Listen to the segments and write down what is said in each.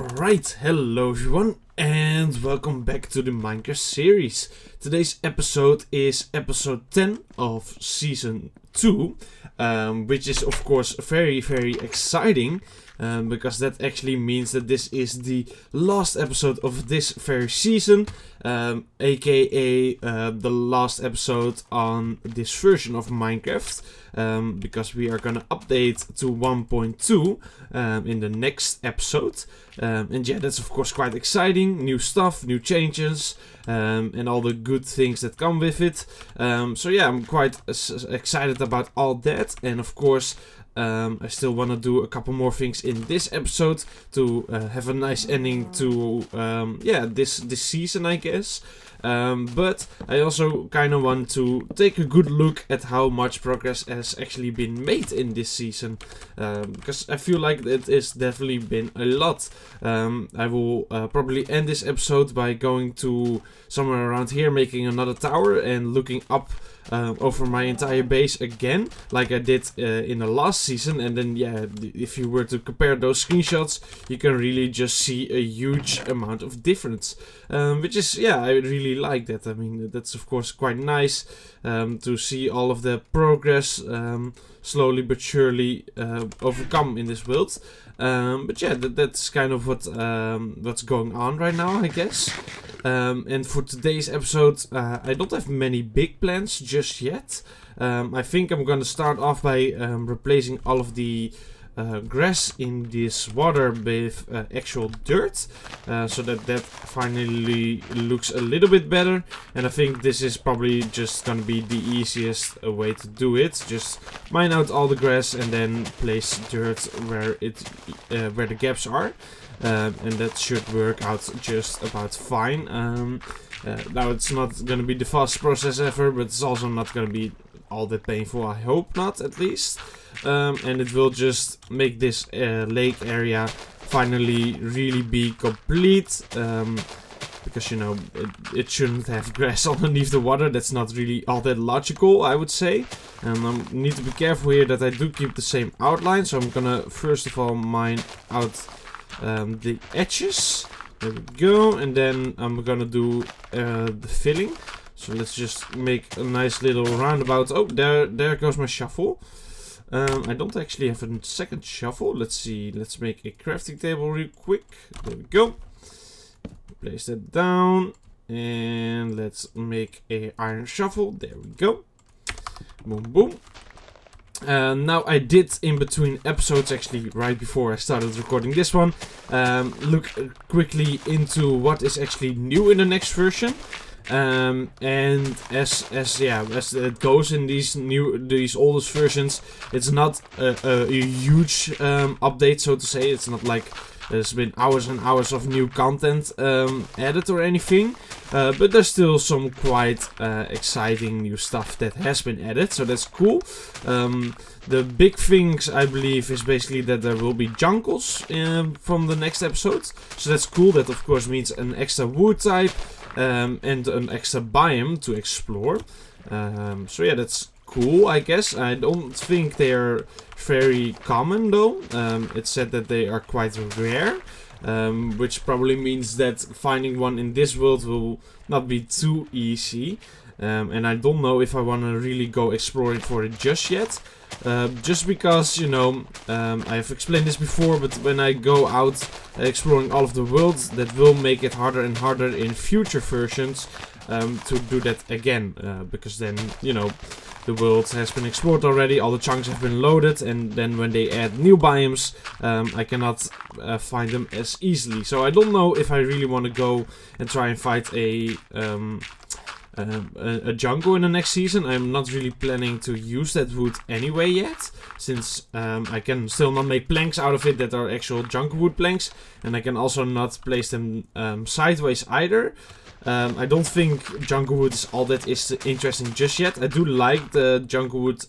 Alright, hello everyone and welcome back to the Minecraft series. Today's episode is episode 10 of season 2, which is of course very exciting because that actually means that this is the last episode of this very season, aka the last episode on this version of Minecraft. Because we are gonna update to 1.2 in the next episode. And yeah, that's of course quite exciting. New stuff, new changes, and all the good things that come with it. So yeah, I'm quite excited about all that. And of course, I still want to do a couple more things in this episode to have a nice ending to this season, I guess. But I also kind of want to take a good look at how much progress has actually been made in this season, because I feel like it has definitely been a lot. I will probably end this episode by going to somewhere around here, making another tower and looking up over my entire base again, like I did in the last season. And then yeah, if you were to compare those screenshots, you can really just see a huge amount of difference, which is, yeah, I really like that. I mean, that's of course quite nice to see all of the progress slowly but surely overcome in this build. But yeah, that's kind of what's going on right now, I guess. And for today's episode, I don't have many big plans just yet. I think I'm gonna start off by replacing all of the grass in this water with actual dirt, so that finally looks a little bit better. And I think this is probably just gonna be the easiest way to do it. Just mine out all the grass and then place dirt where the gaps are. And that should work out just about fine. Now it's not gonna be the fastest process ever, but it's also not gonna be all that painful. I hope not, at least. And it will just make this lake area finally really be complete. Because, you know, it shouldn't have grass underneath the water. That's not really all that logical, I would say. And I need to be careful here that I do keep the same outline. So I'm gonna first of all mine out the edges. There we go. And then I'm gonna do the filling. So let's just make a nice little roundabout. Oh, there goes my shovel. I don't actually have a second shovel. Let's see. Let's make a crafting table real quick. There we go. Place that down. And let's make a iron shovel. There we go. Boom, boom. Now I did, in between episodes, actually right before I started recording this one, look quickly into what is actually new in the next version. And as it goes in these oldest versions, it's not a huge update, so to say. It's not like there's been hours and hours of new content added or anything, but there's still some quite exciting new stuff that has been added, so that's cool. The big things, I believe, is basically that there will be jungles from the next episode, so that's cool. That of course means an extra wood type and an extra biome to explore. So yeah, that's cool, I guess. I don't think they're very common though. It's said that they are quite rare, which probably means that finding one in this world will not be too easy. And I don't know if I want to really go exploring for it just yet. Just because, you know, I've explained this before, but when I go out exploring all of the worlds, that will make it harder and harder in future versions to do that again. Because then, you know, the world has been explored already, all the chunks have been loaded, and then when they add new biomes, I cannot find them as easily. So I don't know if I really want to go and try and fight a jungle in the next season. I'm not really planning to use that wood anyway yet, since I can still not make planks out of it that are actual jungle wood planks, and I can also not place them sideways either. I don't think jungle wood is all that is interesting just yet. I do like the jungle wood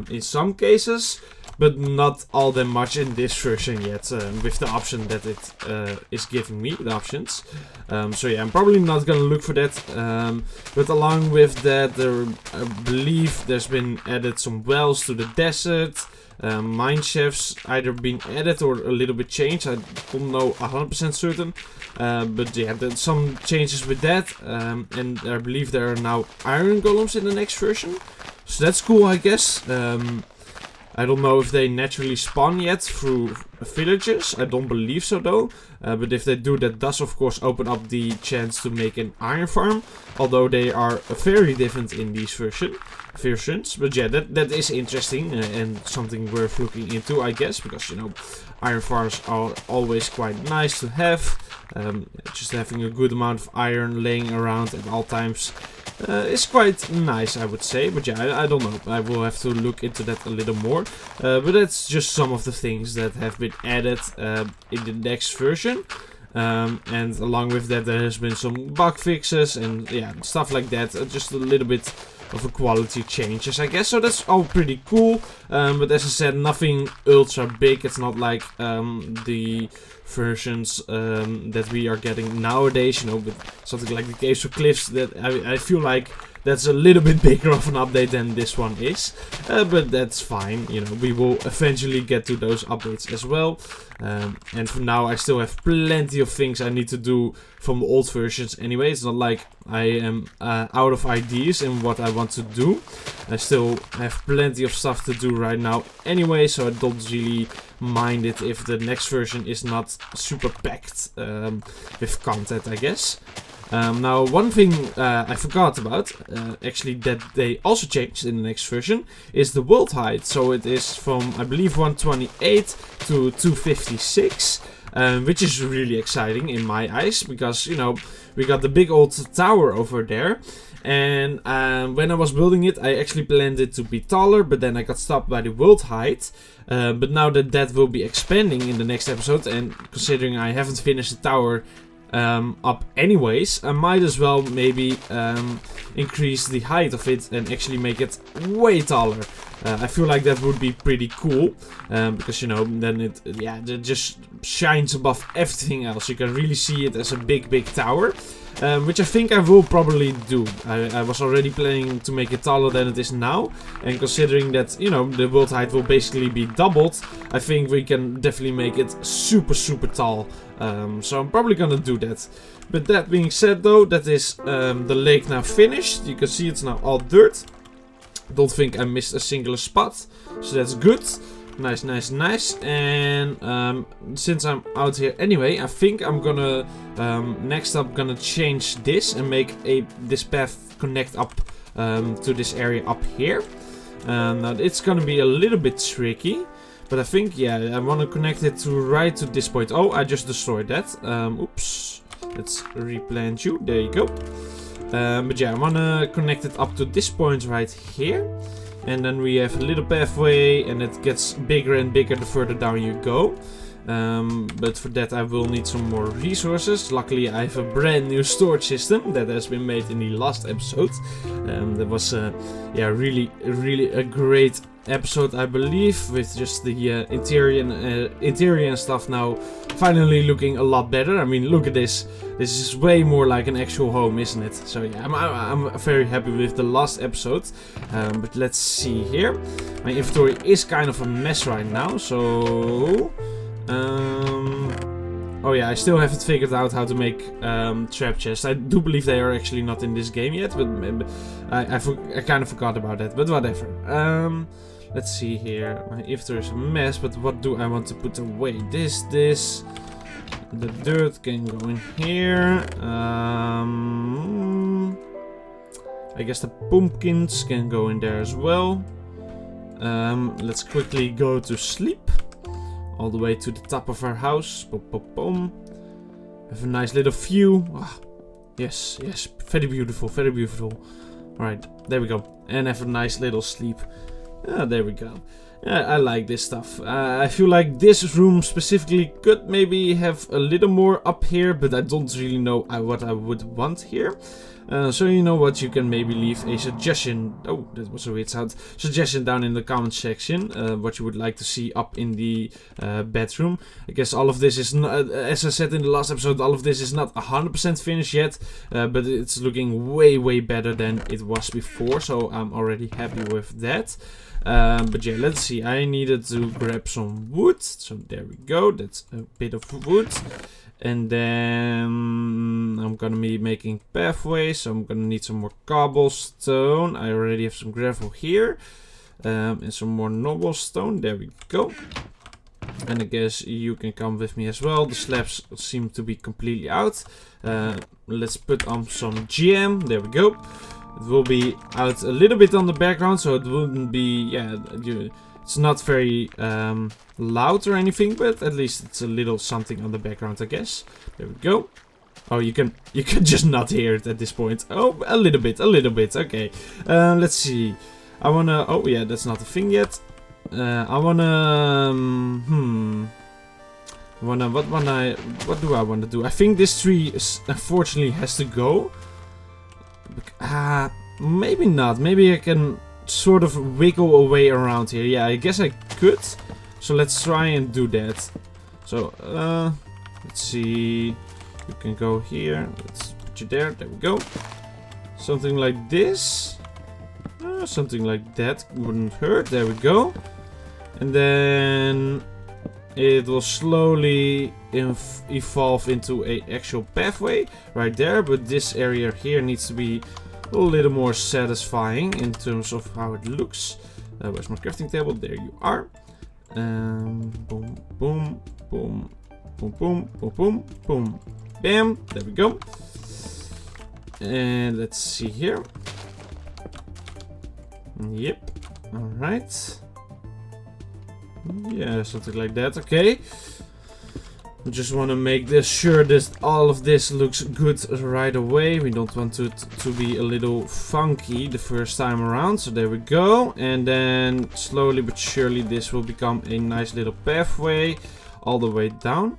in some cases, but not all that much in this version yet, with the option that it is giving me, the options. So yeah, I'm probably not gonna look for that, but along with that, I believe there's been added some wells to the desert. Mine shafts either been added or a little bit changed. I don't know 100% certain, but yeah, there's some changes with that, and I believe there are now iron golems in the next version, so that's cool, I guess. I don't know if they naturally spawn yet through villages. I don't believe so though. But if they do, that does of course open up the chance to make an iron farm. Although they are very different in these versions. But yeah, that is interesting and something worth looking into, I guess. Because, you know, iron farms are always quite nice to have. Just having a good amount of iron laying around at all times is quite nice, I would say. But yeah, I don't know. I will have to look into that a little more. But that's just some of the things that have been added in the next version. And along with that, there has been some bug fixes and yeah, stuff like that. Just a little bit of a quality changes, I guess. So that's all pretty cool. But as I said, nothing ultra big. It's not like the versions that we are getting nowadays, you know, with something like the Caves or Cliffs, that I feel like that's a little bit bigger of an update than this one is. But that's fine, you know, we will eventually get to those updates as well. And for now, I still have plenty of things I need to do from the old versions anyway. It's not like I am out of ideas in what I want to do. I still have plenty of stuff to do right now anyway, so I don't really mind it if the next version is not super packed with content, I guess. Now, one thing I forgot about, actually, that they also changed in the next version, is the world height. So it is from, I believe, 128 to 256, which is really exciting in my eyes, because, you know, we got the big old tower over there. And when I was building it, I actually planned it to be taller, but then I got stopped by the world height. But now that will be expanding in the next episode, and considering I haven't finished the tower up anyways, I might as well maybe increase the height of it and actually make it way taller. I feel like that would be pretty cool, because, you know, then it just shines above everything else. You can really see it as a big tower. Which I think I will probably do. I was already planning to make it taller than it is now. And considering that, you know, the world height will basically be doubled, I think we can definitely make it super tall. So I'm probably gonna do that. But that being said though, that is the lake now finished. You can see it's now all dirt. Don't think I missed a single spot. So that's good. Nice. And since I'm out here anyway, I think I'm gonna next up gonna change this and make this path connect up to this area up here. Now it's gonna be a little bit tricky, but I think, yeah, I want to connect it right to this point. Oh, I just destroyed that. Oops. Let's replant you. There you go. But yeah, I want to connect it up to this point right here. And then we have a little pathway, and it gets bigger and bigger the further down you go. But for that I will need some more resources. Luckily I have a brand new storage system that has been made in the last episode. That was really a great episode, I believe, with just the interior and stuff now finally looking a lot better. I mean, look at this. This is way more like an actual home, isn't it? So yeah, I'm very happy with the last episode. But let's see here. My inventory is kind of a mess right now, so oh yeah, I still haven't figured out how to make trap chests. I do believe they are actually not in this game yet, but I kind of forgot about that, but whatever. Let's see here. My inventory is a mess, but what do I want to put away? This. The dirt can go in here. I guess the pumpkins can go in there as well. Let's quickly go to sleep. All the way to the top of our house. Boom. Have a nice little view. Ah, yes. Very beautiful. Alright, there we go. And have a nice little sleep. There we go. I like this stuff. I feel like this room specifically could maybe have a little more up here, but I don't really know what I would want here. So you know what, you can maybe leave a suggestion. Oh, that was a weird sound. Suggestion down in the comment section. What you would like to see up in the bedroom. I guess all of this is not, as I said in the last episode, all of this is not 100% finished yet, but it's looking way better than it was before. So I'm already happy with that. But yeah, let's see. I needed to grab some wood. So there we go. That's a bit of wood. And then I'm gonna be making pathways, so I'm gonna need some more cobblestone. I already have some gravel here, and some more cobblestone. There we go. And I guess you can come with me as well. The slabs seem to be completely out. Let's put on some jam. There we go. It will be out a little bit on the background, so it wouldn't be, yeah, it's not very loud or anything, but at least it's a little something on the background, I guess. There we go. Oh, you can just not hear it at this point. Oh, a little bit. Okay. Let's see. I wanna. Oh yeah, that's not a thing yet. I wanna. What do I wanna do? I think this tree unfortunately has to go. Maybe not. Maybe I can sort of wiggle away around here. Yeah, I guess I could. So let's try and do that. So let's see. You can go here. Let's put you there. There we go. Something like this. Something like that wouldn't hurt. There we go. And then it will slowly evolve into an actual pathway right there. But this area here needs to be a little more satisfying in terms of how it looks. Where's my crafting table? There you are. Boom, boom, boom, boom, boom, boom, boom, boom, bam. There we go. And let's see here. Yep. All right. Yeah, something like that. Okay. We just want to make this sure that all of this looks good right away. We don't want it to be a little funky the first time around. So there we go. And then slowly but surely this will become a nice little pathway all the way down.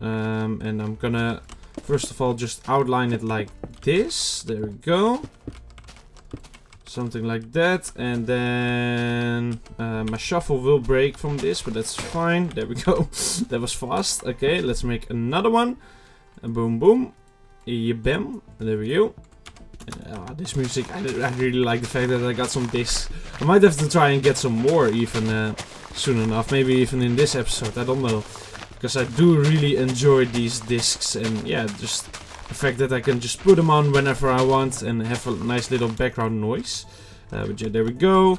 And I'm gonna first of all just outline it like this. There we go. Something like that, and then my shovel will break from this, but that's fine. There we go. That was fast. Okay, let's make another one. Boom, boom. Bam. There we go. This music, I really like the fact that I got some discs. I might have to try and get some more even soon enough. Maybe even in this episode. I don't know. Because I do really enjoy these discs, and yeah, just the fact that I can just put them on whenever I want and have a nice little background noise. But yeah, there we go.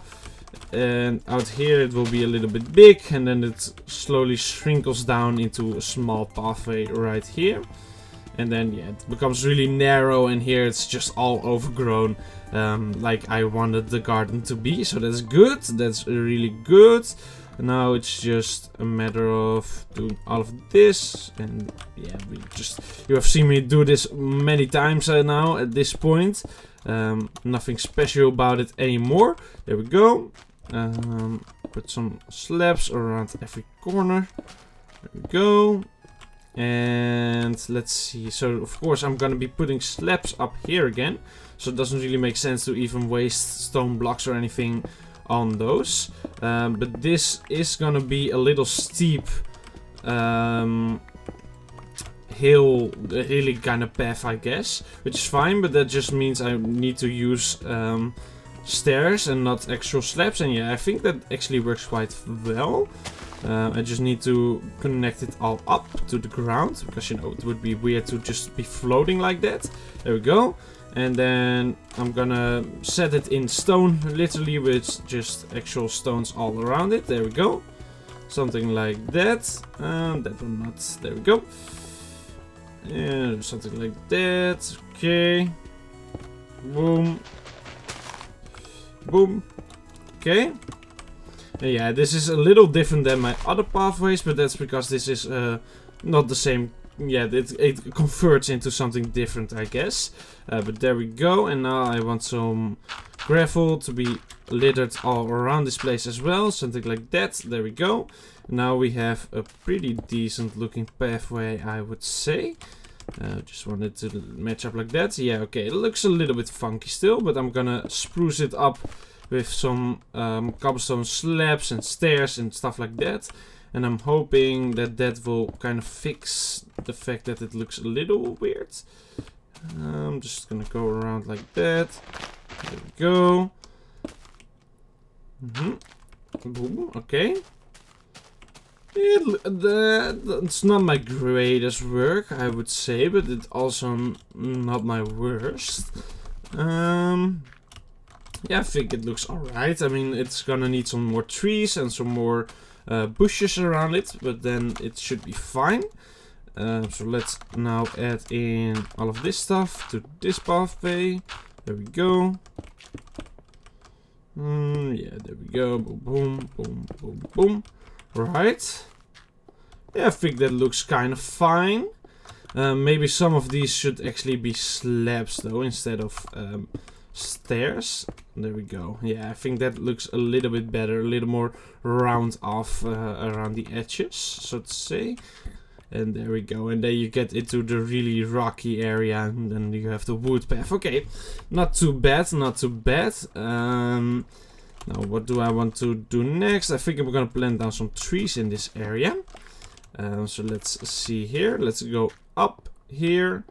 And out here it will be a little bit big, and then it slowly shrinkles down into a small pathway right here. And then yeah, it becomes really narrow, and here it's just all overgrown, like I wanted the garden to be. So that's good. That's really good. Now it's just a matter of doing all of this, and yeah, you have seen me do this many times now at this point. Nothing special about it anymore. There we go. Put some slabs around every corner. There we go. And let's see. So of course I'm gonna be putting slabs up here again. So it doesn't really make sense to even waste stone blocks or anything on those. But this is gonna be a little steep hilly kind of path, I guess, which is fine, but that just means I need to use stairs and not actual slabs. And yeah, I think that actually works quite well. I just need to connect it all up to the ground, because you know it would be weird to just be floating like that. There we go. And then I'm gonna set it in stone, literally, with just actual stones all around it. There we go. Something like that. That one not. There we go. Yeah, something like that. Okay. Boom. Boom. Okay. And yeah, this is a little different than my other pathways, but that's because this is not the same. Yeah, it converts into something different, I guess. But there we go. And now I want some gravel to be littered all around this place as well. Something like that. There we go. Now we have a pretty decent looking pathway, I would say. Just want it to match up like that. Yeah, okay, it looks a little bit funky still, but I'm gonna spruce it up with some cobblestone slabs and stairs and stuff like that. And I'm hoping that that will kind of fix the fact that it looks a little weird. I'm just gonna go around like that. There we go. Boom, okay. It's not my greatest work, I would say, but it's also not my worst. Yeah, I think it looks alright. I mean, it's gonna need some more trees and some more bushes around it, but then it should be fine. So let's now add in all of this stuff to this pathway. There we go. Yeah, there we go. Boom, boom, boom, boom, boom. Right. Yeah, I think that looks kind of fine. Maybe some of these should actually be slabs though, instead of stairs. There we go. Yeah, I think that looks a little bit better, a little more round off around the edges, so to say. And there we go, and then you get into the really rocky area, and then you have the wood path. Okay, not too bad, not too bad. Now what do I want to do next? I think I'm gonna plant down some trees in this area. So let's see here, let's go up here.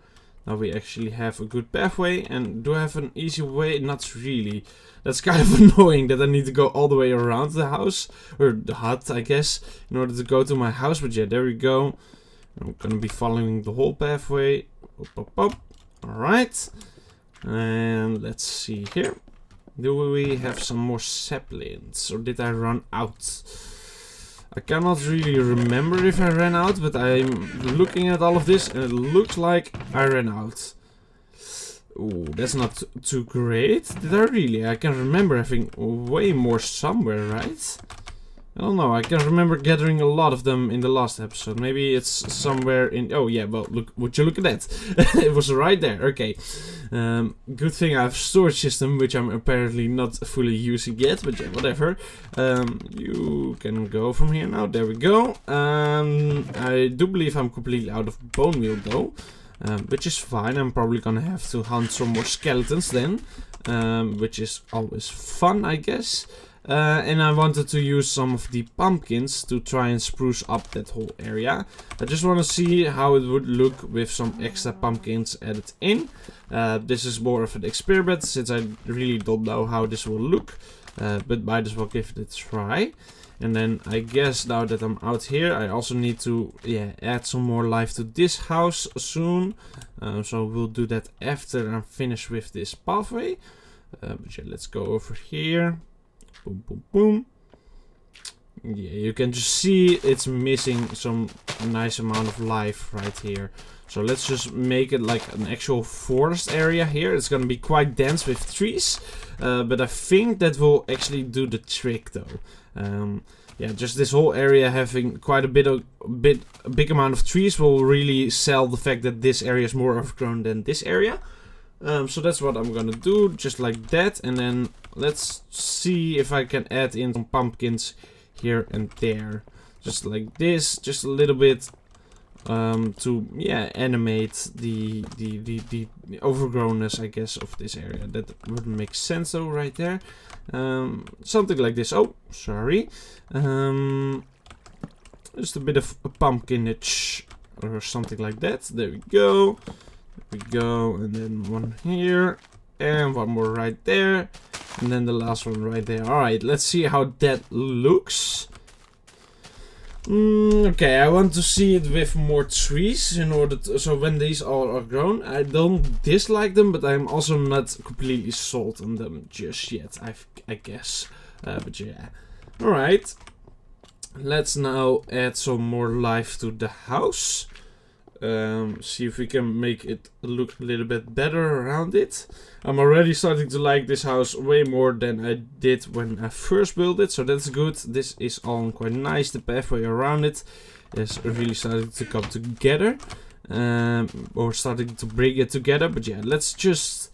Now we actually have a good pathway, and do I have an easy way? Not really. That's kind of annoying that I need to go all the way around the house, or the hut I guess, in order to go to my house, but yeah, there we go. I'm gonna be following the whole pathway. Up, up, up. Alright. And let's see here. Do we have some more saplings, or did I run out? I cannot really remember if I ran out, but I'm looking at all of this and it looks like I ran out. Ooh, that's not too great. Did I really? I can remember having way more somewhere, right? I don't know, I can remember gathering a lot of them in the last episode. Maybe it's somewhere in... Oh yeah, well, would you look at that? It was right there, okay. Good thing I have a storage system, which I'm apparently not fully using yet, but yeah, whatever. You can go from here now, there we go. I do believe I'm completely out of bone meal though. Which is fine, I'm probably gonna have to hunt some more skeletons then. Which is always fun, I guess. And I wanted to use some of the pumpkins to try and spruce up that whole area. I just want to see how it would look with some extra pumpkins added in. This is more of an experiment since I really don't know how this will look. But might as well give it a try. And then I guess now that I'm out here, I also need to add some more life to this house soon. So we'll do that after I'm finished with this pathway. But yeah, let's go over here. Boom, boom, boom. Yeah, you can just see it's missing some nice amount of life right here. So let's just make it like an actual forest area here. It's gonna be quite dense with trees. But I think that will actually do the trick though. Yeah, just this whole area having quite a big amount of trees will really sell the fact that this area is more overgrown than this area. So that's what I'm gonna do, just like that, and then let's see if I can add in some pumpkins here and there, just like this, just a little bit, to animate the overgrownness, I guess, of this area. That would make sense though, right there. Something like this. Oh, sorry. Just a bit of a pumpkinage or something like that. There we go. We go, and then one here, and one more right there, and then the last one right there. Alright, let's see how that looks. Okay, I want to see it with more trees in order to, so when these all are grown. I don't dislike them, but I'm also not completely sold on them just yet, I guess. But yeah. Alright. Let's now add some more life to the house. See if we can make it look a little bit better around it. I'm already starting to like this house way more than I did when I first built it, so that's good. This is all quite nice. The pathway around it is really starting to come together, or starting to bring it together. But yeah, let's just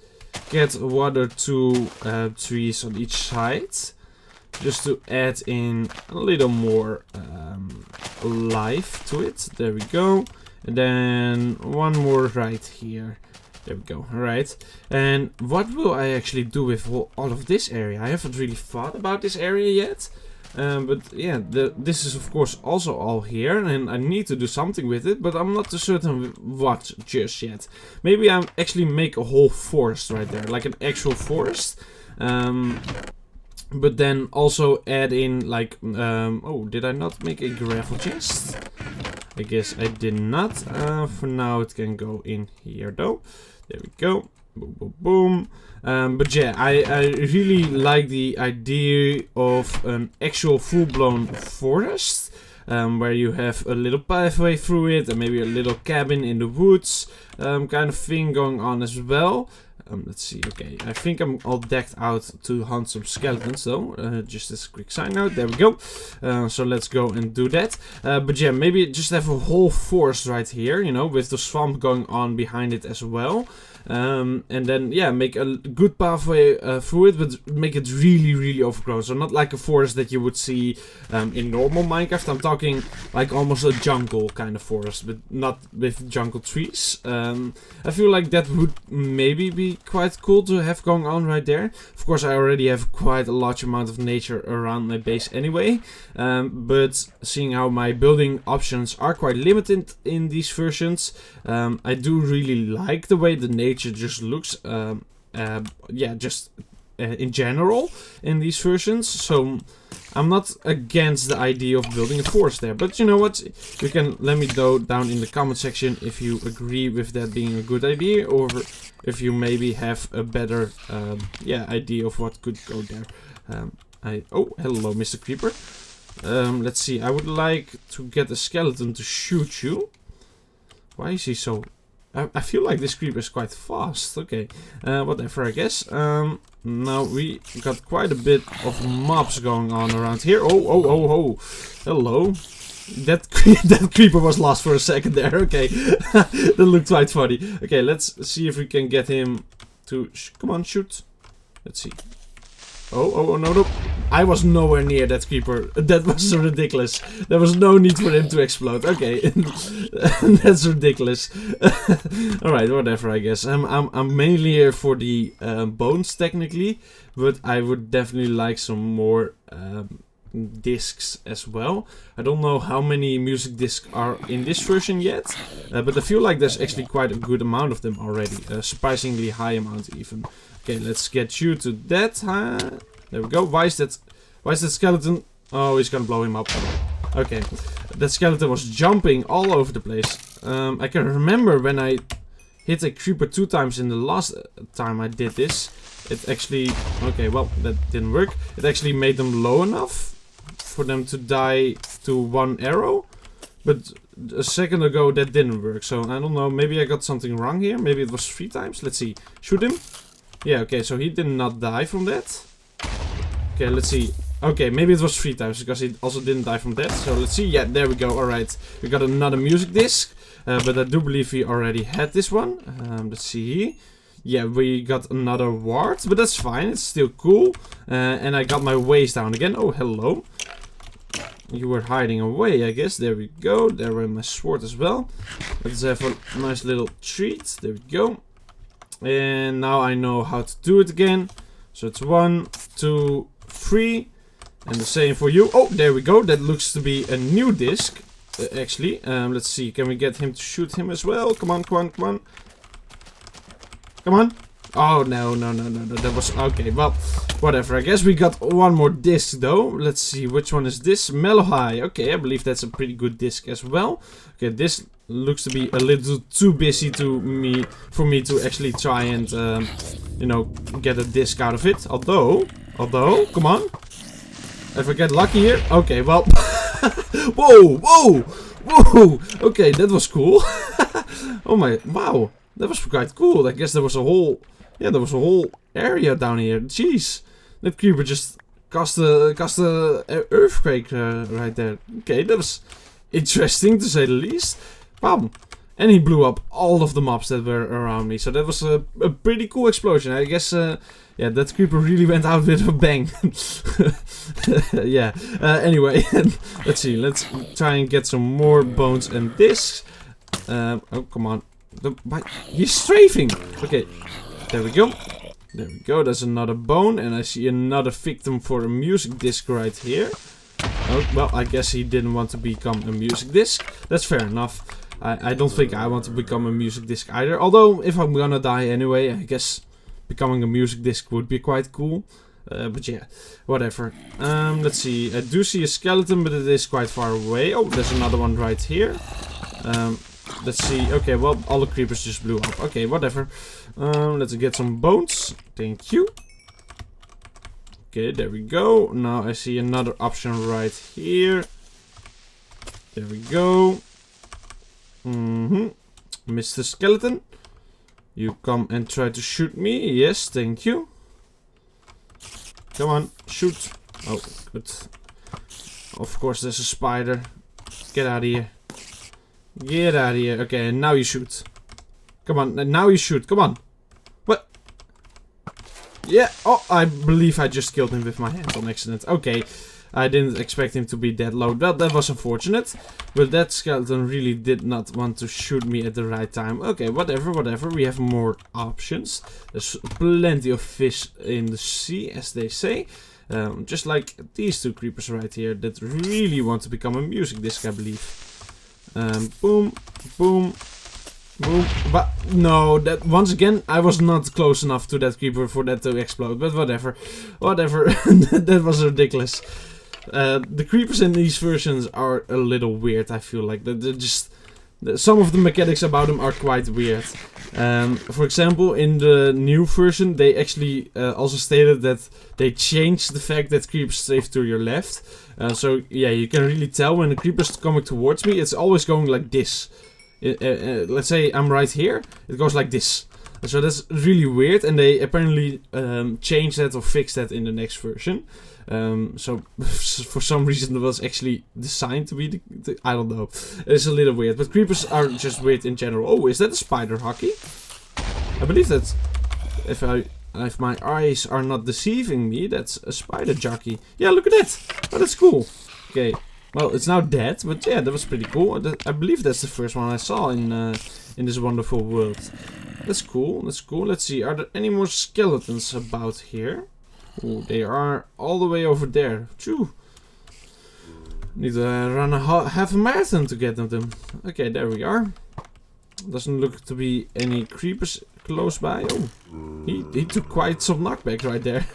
get 1 or 2 trees on each side, just to add in a little more life to it. There we go. And then one more right here. There we go. Alright. And what will I actually do with all of this area? I haven't really thought about this area yet. But yeah, this is of course also all here, and I need to do something with it, but I'm not too certain what just yet. Maybe I actually make a whole forest right there, like an actual forest. But then also add in like, oh, did I not make a gravel chest? I guess I did not. For now it can go in here though. There we go. Boom, boom, boom. But yeah, I really like the idea of an actual full-blown forest. Where you have a little pathway through it and maybe a little cabin in the woods kind of thing going on as well. Let's see, okay, I think I'm all decked out to hunt some skeletons though, just as a quick side note, there we go. So let's go and do that. But yeah, maybe just have a whole forest right here, you know, with the swamp going on behind it as well. And then, yeah, make a good pathway through it, but make it really, really overgrown. So not like a forest that you would see in normal Minecraft. I'm talking like almost a jungle kind of forest, but not with jungle trees. I feel like that would maybe be quite cool to have going on right there. Of course, I already have quite a large amount of nature around my base anyway. But seeing how my building options are quite limited in these versions, I do really like the way the nature just looks, yeah, just in general in these versions. So I'm not against the idea of building a forest there, but you know what, you can let me know down in the comment section if you agree with that being a good idea, or if you maybe have a better yeah, idea of what could go there. Oh, hello Mr. Creeper. Let's see, I would like to get a skeleton to shoot you. Why is he so... I feel like this creeper is quite fast. Okay, whatever, I guess. Now we got quite a bit of mobs going on around here. Oh, hello. That creeper was lost for a second there. Okay, that looked quite funny. Okay, let's see if we can get him to... Come on, shoot. Let's see. Oh, no. I was nowhere near that creeper. That was so ridiculous. There was no need for him to explode. Okay, that's ridiculous. Alright, whatever, I guess. I'm mainly here for the bones, technically. But I would definitely like some more discs as well. I don't know how many music discs are in this version yet. But I feel like there's actually quite a good amount of them already. A surprisingly high amount even. Okay, let's get you to that. There we go. Why is that skeleton? Oh, he's gonna blow him up. Okay, that skeleton was jumping all over the place. I can remember when I hit a creeper 2 times in the last time I did this. It actually... Okay, well, that didn't work. It actually made them low enough for them to die to 1 arrow. But a second ago that didn't work. So I don't know, maybe I got something wrong here. Maybe it was 3 times. Let's see. Shoot him. Yeah, okay, so he did not die from that. Okay, let's see. Okay, maybe it was 3 times, because he also didn't die from that. So let's see. Yeah, there we go. Alright, we got another music disc. But I do believe we already had this one. Let's see. Yeah, we got another wart, but that's fine. It's still cool. And I got my ways down again. Oh, hello. You were hiding away, I guess. There we go. There were my sword as well. Let's have a nice little treat. There we go. And now I know how to do it again. So it's 1, 2, 3. And the same for you. Oh, there we go. That looks to be a new disc. Actually. Let's see. Can we get him to shoot him as well? Come on, come on, come on. Come on. Oh, no. That was... Okay, well, whatever. I guess we got 1 more disc, though. Let's see. Which one is this? Mellow High. Okay, I believe that's a pretty good disc as well. Okay, this looks to be a little too busy for me to actually try and, you know, get a disc out of it. Although, come on. If I get lucky here. Okay, well. Whoa. Okay, that was cool. Oh my, wow. That was quite cool. I guess there was a whole, yeah, there was a whole area down here. Jeez. That creeper just caused a earthquake right there. Okay, that was interesting to say the least. Wow. And he blew up all of the mobs that were around me. So that was a pretty cool explosion. I guess, yeah, that creeper really went out with a bang. Yeah. Anyway, let's see. Let's try and get some more bones and discs. Oh, come on. He's strafing. Okay, there we go. There we go. There's another bone, and I see another victim for a music disc right here. Oh, well, I guess he didn't want to become a music disc. That's fair enough. I don't think I want to become a music disc either. Although, if I'm gonna die anyway, I guess becoming a music disc would be quite cool. But yeah, whatever. Let's see. I do see a skeleton, but it is quite far away. Oh, there's another one right here. Let's see. Okay, well, all the creepers just blew up. Okay, whatever. Let's get some bones. Thank you. Okay, there we go. Now I see another option right here. There we go. Mr. Skeleton. You come and try to shoot me. Yes, thank you. Come on, shoot. Oh, good. Of course, there's a spider. Get out of here. Get out of here. Okay, and now you shoot. Come on, now you shoot. Come on. What? Yeah. Oh, I believe I just killed him with my hand on accident. Okay. I didn't expect him to be that low. Well, that was unfortunate. But that skeleton really did not want to shoot me at the right time. Okay, whatever, whatever. We have more options. There's plenty of fish in the sea, as they say. Just like these two creepers right here that really want to become a music disc, I believe. Boom, boom, boom. But no, that once again, I was not close enough to that creeper for that to explode. But whatever, whatever. That was ridiculous. The creepers in these versions are a little weird, I feel like. They're just... Some of the mechanics about them are quite weird. For example, in the new version, they actually also stated that they changed the fact that creepers strafe to your left. So, yeah, you can really tell when the creeper's coming towards me, it's always going like this. Let's say I'm right here, it goes like this. So that's really weird, and they apparently changed that or fixed that in the next version. So for some reason it was actually designed to be I don't know. It's a little weird, but creepers are just weird in general. Oh, is that a spider hockey? I believe that if my eyes are not deceiving me, that's a spider jockey. Yeah, look at that. Oh, that's cool. Okay, well, it's now dead, but yeah, that was pretty cool. I believe that's the first one I saw in this wonderful world. That's cool. That's cool. Let's see. Are there any more skeletons about here? Oh, they are all the way over there. Phew. Need to run half a marathon to get them. Okay, there we are. Doesn't look to be any creepers close by. Oh, he took quite some knockback right there.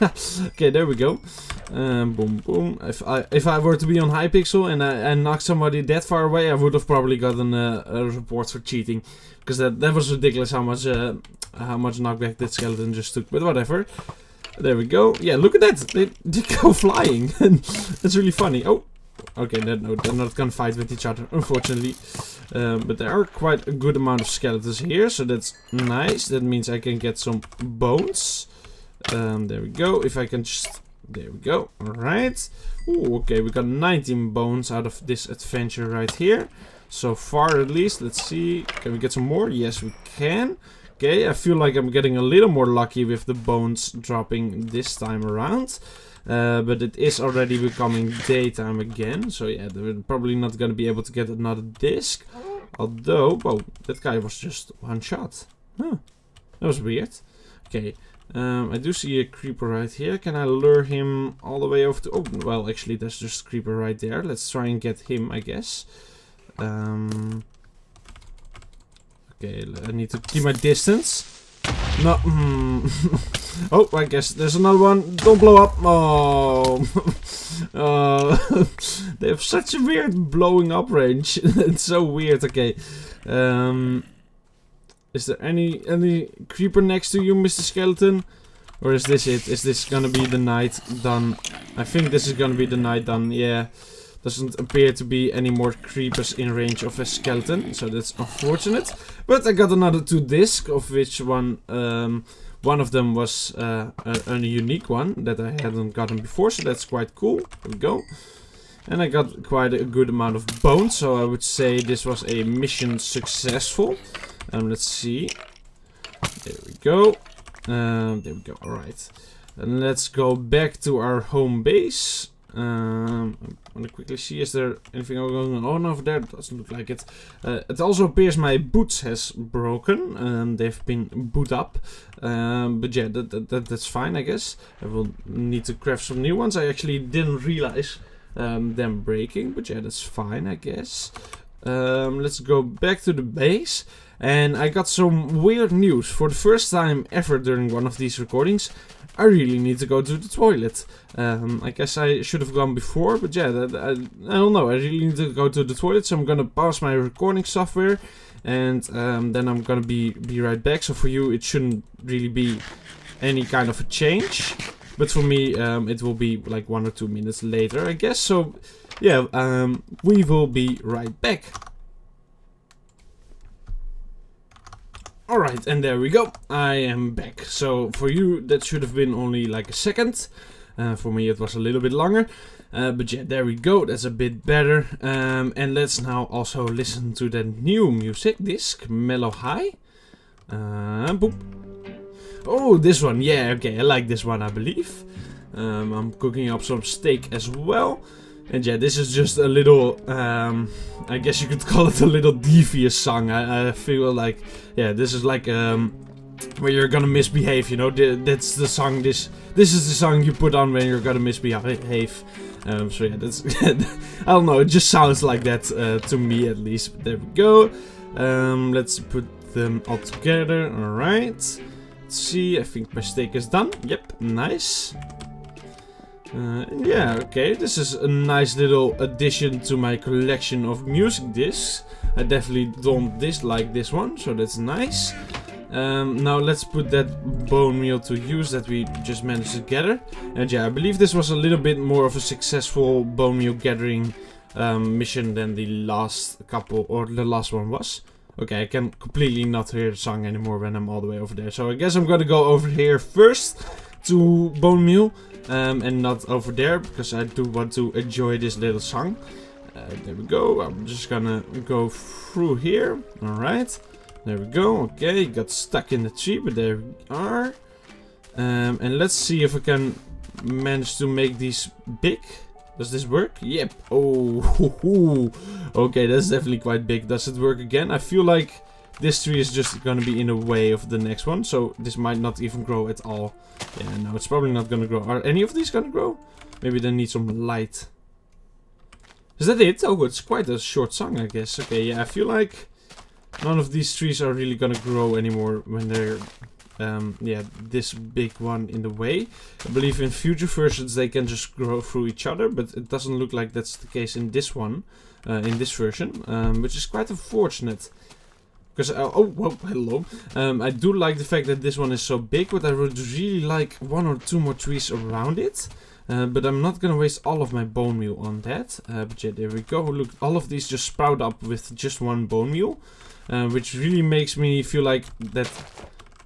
Okay, there we go. Boom, boom. If I were to be on Hypixel and I knocked somebody that far away, I would have probably gotten a report for cheating, because that was ridiculous how much knockback that skeleton just took. But whatever. There we go. Yeah, look at that. They go flying. That's really funny. Oh, okay. No, they're not gonna fight with each other, unfortunately. But there are quite a good amount of skeletons here, so that's nice. That means I can get some bones. There we go. If I can just... There we go. Alright. Ooh, okay. We got 19 bones out of this adventure right here. So far, at least. Let's see. Can we get some more? Yes, we can. Okay, I feel like I'm getting a little more lucky with the bones dropping this time around. But it is already becoming daytime again. So yeah, we're probably not going to be able to get another disc. Although, oh, that guy was just one shot. Huh, that was weird. Okay, I do see a creeper right here. Can I lure him all the way over to... Oh, well, actually, there's just a creeper right there. Let's try and get him, I guess. Okay, I need to keep my distance. No. Oh, I guess there's another one. Don't blow up. Oh. They have such a weird blowing up range. It's so weird. Okay. Is there any creeper next to you, Mr. Skeleton? Or is this it? Is this gonna be the night done? I think this is gonna be the night done. Yeah. Doesn't appear to be any more creepers in range of a skeleton, so that's unfortunate. But I got another 2 discs, of which one of them was a unique one that I hadn't gotten before, so that's quite cool. There we go. And I got quite a good amount of bones, so I would say this was a mission successful. Let's see. There we go. There we go. All right. And let's go back to our home base. I want to quickly see, is there anything going on over there? Doesn't look like it. It also appears my boots has broken. They've been boot up. But yeah, that's fine, I guess. I will need to craft some new ones. I actually didn't realize them breaking, but yeah, that's fine, I guess. Let's go back to the base. And I got some weird news. For the first time ever during one of these recordings, I really need to go to the toilet. I guess I should have gone before, but yeah, I don't know. I really need to go to the toilet, so I'm gonna pause my recording software, and then I'm gonna be right back. So for you, it shouldn't really be any kind of a change, but for me, it will be like 1 or 2 minutes later, I guess. So yeah, we will be right back. Alright, and there we go. I am back. So for you, that should have been only like a second. For me, it was a little bit longer. But yeah, there we go. That's a bit better. And let's now also listen to the new music disc, Mellow High. Boop. Oh, this one. Yeah, okay, I like this one, I believe. I'm cooking up some steak as well. And yeah, this is just a little, I guess you could call it a little devious song. I feel like, yeah, this is like, where you're gonna misbehave, you know. That's the song, this is the song you put on when you're gonna misbehave. So yeah, that's, I don't know, it just sounds like that to me at least. But there we go. Let's put them all together, alright. Let's see, I think my steak is done. Yep, nice. Yeah, okay, this is a nice little addition to my collection of music discs. I definitely don't dislike this one, so that's nice. Now let's put that bone meal to use that we just managed to gather. And yeah, I believe this was a little bit more of a successful bone meal gathering mission than the last couple, or the last one was. Okay, I can completely not hear the song anymore when I'm all the way over there. So I guess I'm gonna go over here first to bone meal. And not over there, because I do want to enjoy this little song. There we go. I'm just gonna go through here. Alright. There we go. Okay, got stuck in the tree, but there we are. And let's see if I can manage to make these big. Does this work? Yep. Oh, okay, that's definitely quite big. Does it work again? I feel like this tree is just gonna be in the way of the next one, so this might not even grow at all. Yeah, no, it's probably not gonna grow. Are any of these gonna grow? Maybe they need some light. Is that it? Oh, it's quite a short song, I guess. Okay, yeah, I feel like none of these trees are really gonna grow anymore when they're, yeah, this big one in the way. I believe in future versions they can just grow through each other, but it doesn't look like that's the case in this one, in this version, which is quite unfortunate. Because, oh, whoa, hello. I do like the fact that this one is so big, but I would really like 1 or 2 more trees around it. But I'm not gonna waste all of my bone meal on that. But yeah, there we go. Look, all of these just sprout up with just 1 bone meal. Which really makes me feel like that,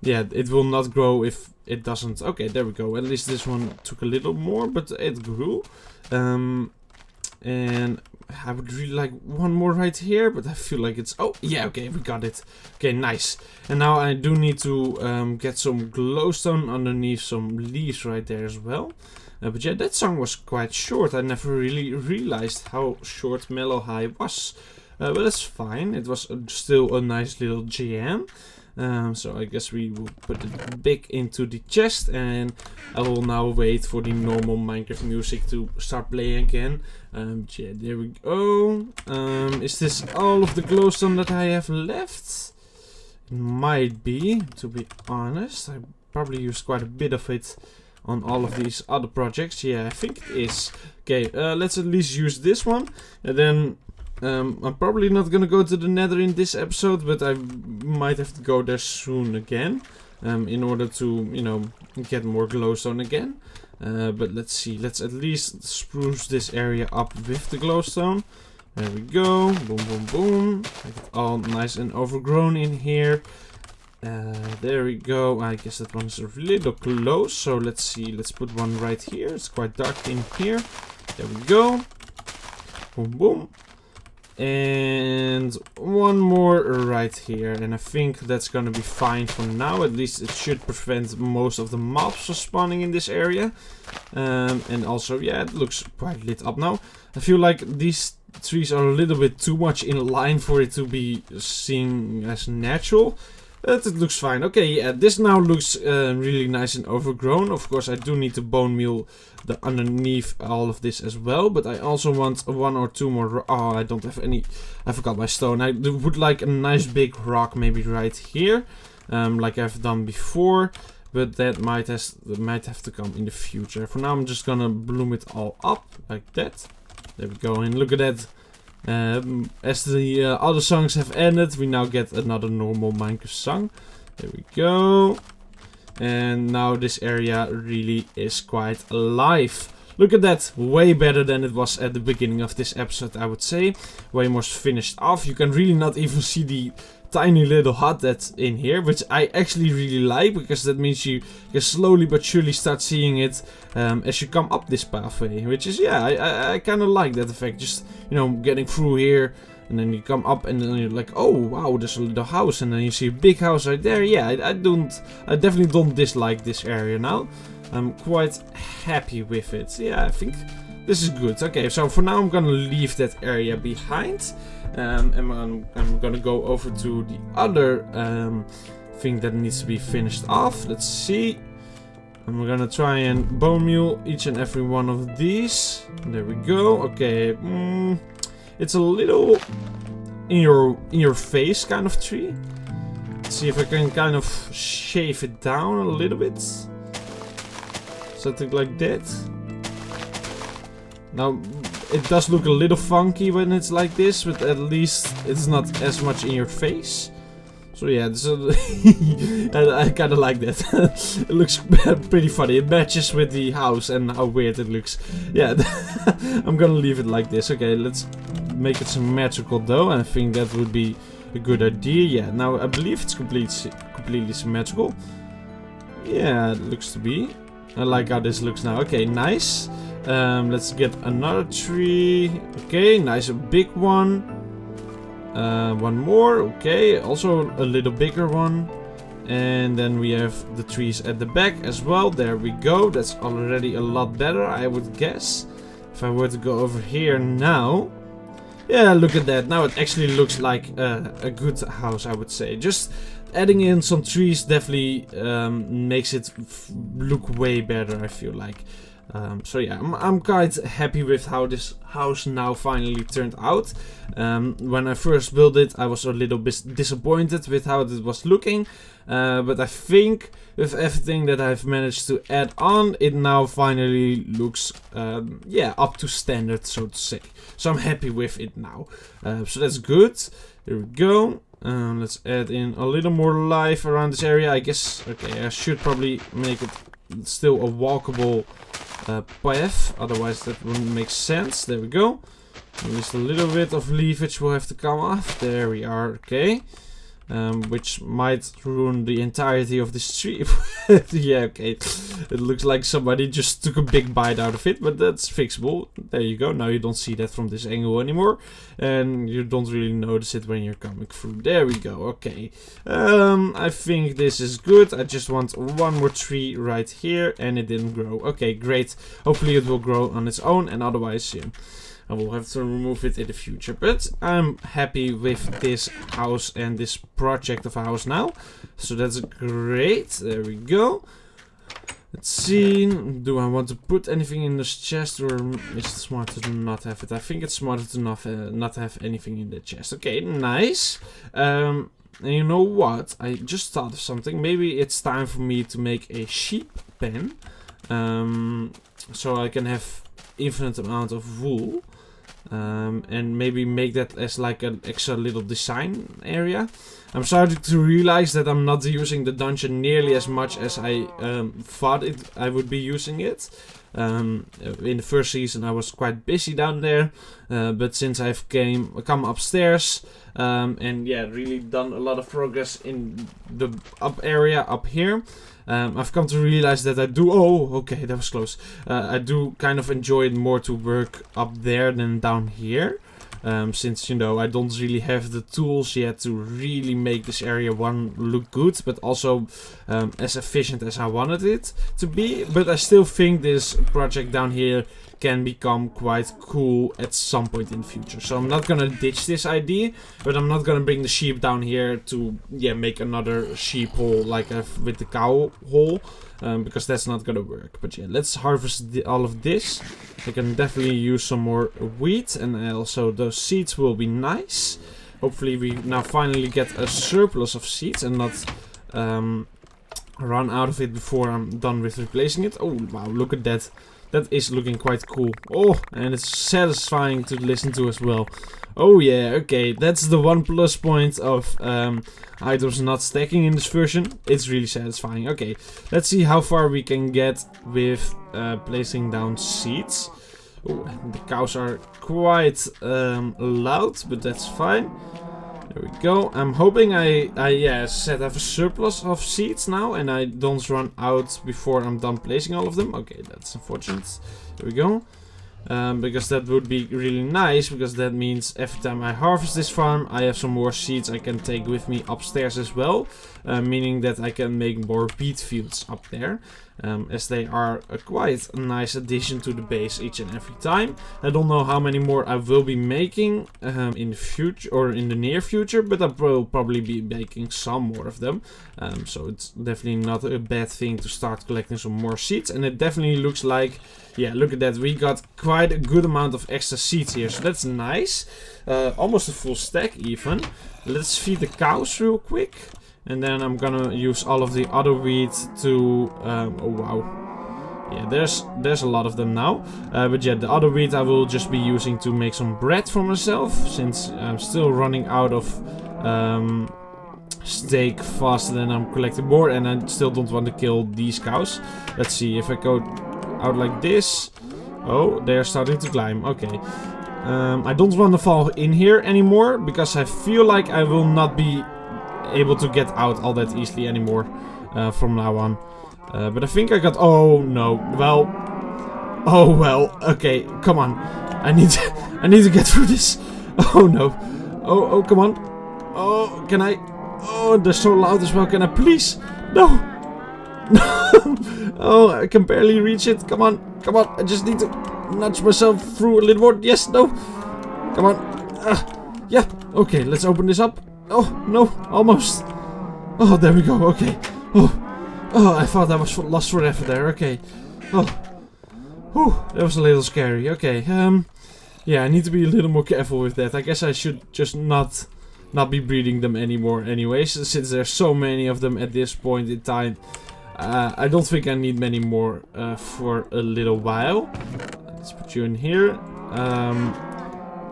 yeah, it will not grow if it doesn't. Okay, there we go. At least this one took a little more, but it grew. And I would really like 1 more right here, but I feel like it's... Oh, yeah, okay, we got it. Okay, nice. And now I do need to get some glowstone underneath some leaves right there as well. But yeah, that song was quite short. I never really realized how short Mellow High was. But that's fine. It was still a nice little jam. So I guess we will put it back into the chest, and I will now wait for the normal Minecraft music to start playing again. Yeah, there we go. Is this all of the glowstone that I have left? It might be, to be honest. I probably used quite a bit of it on all of these other projects. Yeah, I think it is. Okay, let's at least use this one, and then I'm probably not gonna go to the Nether in this episode, but I might have to go there soon again, in order to, you know, get more glowstone again. But let's see, let's at least spruce this area up with the glowstone. There we go, boom, boom, boom. Make it all nice and overgrown in here. There we go. I guess that one's a little close, so let's see, let's put one right here. It's quite dark in here. There we go. Boom, boom. And one more right here, and I think that's gonna be fine for now. At least it should prevent most of the mobs from spawning in this area. And also, yeah, it looks quite lit up now. I feel like these trees are a little bit too much in line for it to be seen as natural. But it looks fine. Okay, yeah, this now looks really nice and overgrown. Of course, I do need to bone meal the underneath all of this as well. But I also want 1 or 2 more. Oh, I don't have any. I forgot my stone. I would like a nice big rock maybe right here. Like I've done before. But that might have to come in the future. For now, I'm just gonna bloom it all up like that. There we go. And look at that. As the other songs have ended, we now get another normal Minecraft song. There we go. And now this area really is quite alive. Look at that. Way better than it was at the beginning of this episode, I would say. Way more finished off. You can really not even see the tiny little hut that's in here, which I actually really like, because that means you can slowly but surely start seeing it as you come up this pathway, which is, yeah, I kind of like that effect. Just, you know, getting through here, and then you come up, and then you're like, oh wow, there's a little house, and then you see a big house right there. Yeah, I definitely don't dislike this area now. I'm quite happy with it. Yeah, I think this is good. Okay, so for now I'm gonna leave that area behind. And I'm gonna go over to the other thing that needs to be finished off. Let's see. I'm gonna try and bone meal each and every one of these. There we go. Okay, it's a little in your face kind of tree. Let's see if I can kind of shave it down a little bit. Something like that. Now, it does look a little funky when it's like this, but at least it's not as much in your face. So yeah, I kind of like that. It looks pretty funny. It matches with the house and how weird it looks. Yeah, I'm gonna leave it like this. Okay, let's make it symmetrical though. I think that would be a good idea. Yeah, now I believe it's completely symmetrical. Yeah, it looks to be. I like how this looks now. Okay, nice. Let's get another tree. Okay, nice, a big one. One more. Okay, also a little bigger one. And then we have the trees at the back as well. There we go. That's already a lot better, I would guess. If I were to go over here now. Yeah, look at that. Now it actually looks like a good house, I would say. Just adding in some trees definitely makes it look way better, I feel like. So yeah, I'm quite happy with how this house now finally turned out. When I first built it, I was a little bit disappointed with how it was looking. But I think with everything that I've managed to add on, it now finally looks, yeah, up to standard, so to say. So I'm happy with it now. So that's good. There we go. Let's add in a little more life around this area. I guess, okay, I should probably make it still a walkable path, otherwise that wouldn't make sense. There we go. At least a little bit of leafage will have to come off. There we are, okay. Which might ruin the entirety of this tree. Yeah, okay. It looks like somebody just took a big bite out of it, but that's fixable. There you go. Now you don't see that from this angle anymore. And you don't really notice it when you're coming through. There we go, okay. I think this is good. I just want one more tree right here, and it didn't grow. Okay, great. Hopefully it will grow on its own, and otherwise, yeah, I will have to remove it in the future. But I'm happy with this house and this project of a house now. So that's great. There we go. Let's see. Do I want to put anything in this chest, or is it smarter to not have it? I think it's smarter to not have anything in the chest. Okay, nice. And you know what? I just thought of something. Maybe it's time for me to make a sheep pen. So I can have infinite amount of wool. And maybe make that as like an extra little design area. I'm starting to realize that I'm not using the dungeon nearly as much as I thought I would be using it. In the first season I was quite busy down there, but since I've come upstairs and yeah, really done a lot of progress in the up area up here, I've come to realize that I do, oh okay, that was close, I do kind of enjoy it more to work up there than down here. since, you know, I don't really have the tools yet to really make this area 1 look good, but also as efficient as I wanted it to be. But I still think this project down here can become quite cool at some point in the future. So I'm not gonna ditch this idea, but I'm not gonna bring the sheep down here to, yeah, make another sheep hole like with the cow hole, because that's not gonna work. But yeah, let's harvest all of this. I can definitely use some more wheat, and also those seeds will be nice. Hopefully we now finally get a surplus of seeds and not run out of it before I'm done with replacing it. Oh wow, look at that. That is looking quite cool. Oh, and it's satisfying to listen to as well. Oh yeah, okay, that's the one plus point of items not stacking in this version. It's really satisfying. Okay, let's see how far we can get with placing down seeds. Oh, the cows are quite loud, but that's fine. There we go. I'm hoping I have a surplus of seeds now and I don't run out before I'm done placing all of them. Okay, that's unfortunate. There we go. Because that would be really nice, because that means every time I harvest this farm, I have some more seeds I can take with me upstairs as well. Meaning that I can make more wheat fields up there. As they are a quite nice addition to the base each and every time. I don't know how many more I will be making in the future or in the near future, but I will probably be making some more of them. So it's definitely not a bad thing to start collecting some more seeds. And it definitely looks like, yeah, look at that, we got quite a good amount of extra seeds here, so that's nice. Almost a full stack even. Let's feed the cows real quick. And then I'm gonna use all of the other wheat to... oh wow. Yeah, there's a lot of them now. But yeah, the other wheat I will just be using to make some bread for myself, since I'm still running out of steak faster than I'm collecting more. And I still don't want to kill these cows. Let's see, if I go out like this... Oh, they're starting to climb. Okay. I don't want to fall in here anymore, because I feel like I will not be able to get out all that easily anymore from now on. But I think I got... Oh no. Well. Oh well. Okay, come on. I need to get through this. Oh no. Oh come on. Oh, can I... Oh, they're so loud as well. Can I please? No. No. Oh, I can barely reach it. Come on. Come on. I just need to nudge myself through a little more. Yes, no. Come on. Yeah. Okay, let's open this up. Oh, no, almost. Oh, there we go, okay. Oh, I thought I was lost forever there, okay. Oh, whew, that was a little scary, okay. Yeah, I need to be a little more careful with that. I guess I should just not be breeding them anymore anyways, since there's so many of them at this point in time. I don't think I need many more for a little while. Let's put you in here.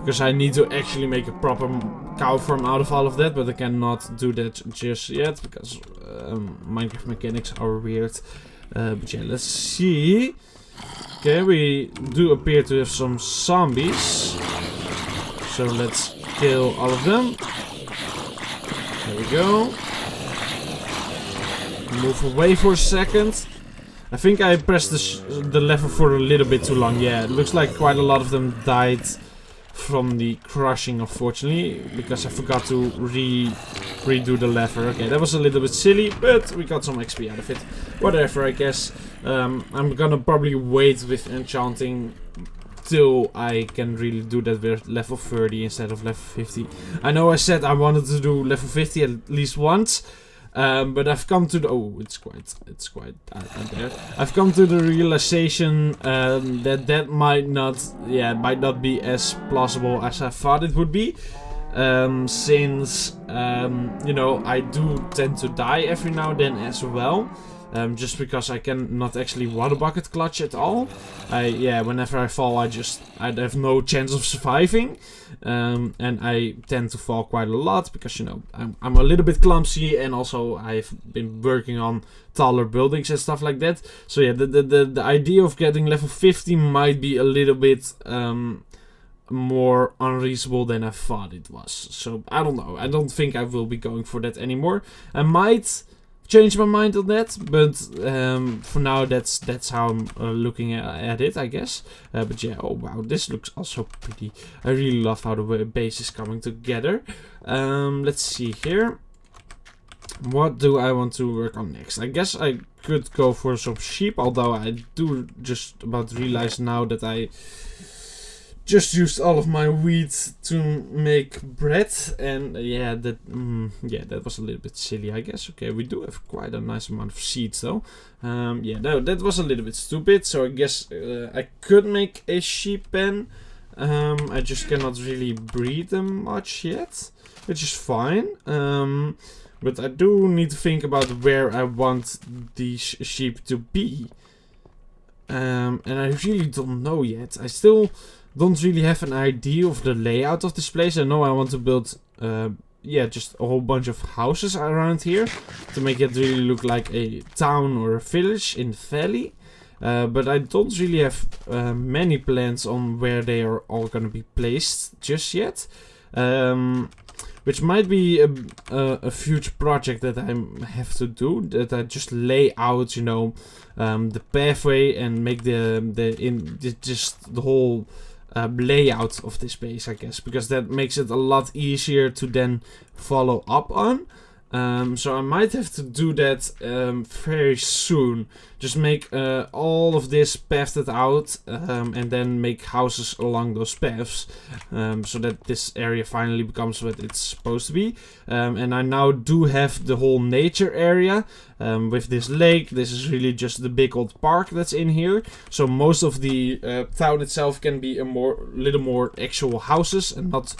Because I need to actually make a proper cow farm out of all of that, but I cannot do that just yet, because Minecraft mechanics are weird. But yeah, let's see. Okay, we do appear to have some zombies. So let's kill all of them. There we go. Move away for a second. I think I pressed the lever for a little bit too long. Yeah, it looks like quite a lot of them died from the crushing, unfortunately, because I forgot to redo the lever. Okay, that was a little bit silly, but we got some XP out of it. Whatever, I guess. I'm gonna probably wait with enchanting till I can really do that with level 30 instead of level 50. I know I said I wanted to do level 50 at least once. But I've come to the... Oh, it's quite there. I've come to the realization that might not be as plausible as I thought it would be. Since, you know, I do tend to die every now and then as well. Just because I can not actually water bucket clutch at all. Whenever I fall, I have no chance of surviving. And I tend to fall quite a lot because, you know, I'm a little bit clumsy, and also I've been working on taller buildings and stuff like that. So yeah, the idea of getting level 50 might be a little bit more unreasonable than I thought it was. So I don't know. I don't think I will be going for that anymore. I might change my mind on that, but for now that's how I'm looking at it, I guess. But yeah, oh wow, this looks also pretty. I really love how the base is coming together. Let's see here. What do I want to work on next? I guess I could go for some sheep, although I do just about realize now that I just used all of my wheat to make bread, and yeah, that was a little bit silly, I guess. Okay, we do have quite a nice amount of seeds though. Yeah, no, that was a little bit stupid. So I guess I could make a sheep pen. I just cannot really breed them much yet, which is fine. But I do need to think about where I want these sheep to be. And I really don't know yet. I still don't really have an idea of the layout of this place. I know I want to build, just a whole bunch of houses around here to make it really look like a town or a village in the valley. But I don't really have many plans on where they are all gonna be placed just yet. Which might be a future project that I have to do. That I just lay out, you know, the pathway and make just the whole layout of this base, I guess, because that makes it a lot easier to then follow up on. So I might have to do that very soon. Just make all of this pathed out and then make houses along those paths, so that this area finally becomes what it's supposed to be. And I now do have the whole nature area with this lake. This is really just the big old park that's in here. So most of the town itself can be little more actual houses and not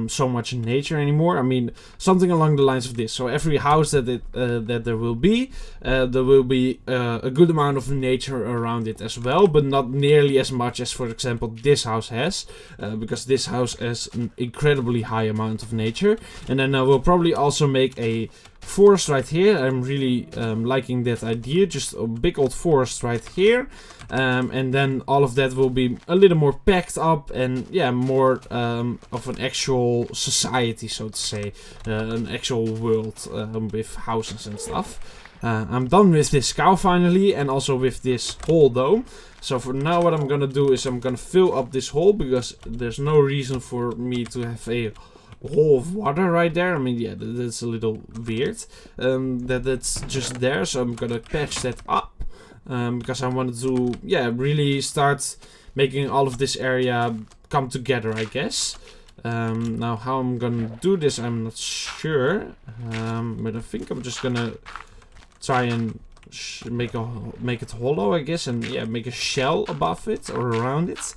so much nature anymore. I mean, something along the lines of this. So every house that there will be a good amount of nature around it as well, but not nearly as much as, for example, this house has, because this house has an incredibly high amount of nature. And then I will probably also make a forest right here. I'm really liking that idea, just a big old forest right here. And then all of that will be a little more packed up and yeah, more of an actual society, so to say, an actual world with houses and stuff. I'm done with this cow finally, and also with this hole though. So for now what I'm gonna do is I'm gonna fill up this hole, because there's no reason for me to have a hole of water right there. I mean, yeah, that's a little weird that's just there. So I'm gonna patch that up because I wanted to, yeah, really start making all of this area come together, I guess. Now how I'm gonna do this, I'm not sure, but I think I'm just gonna try and make it hollow, I guess, and yeah, make a shell above it or around it.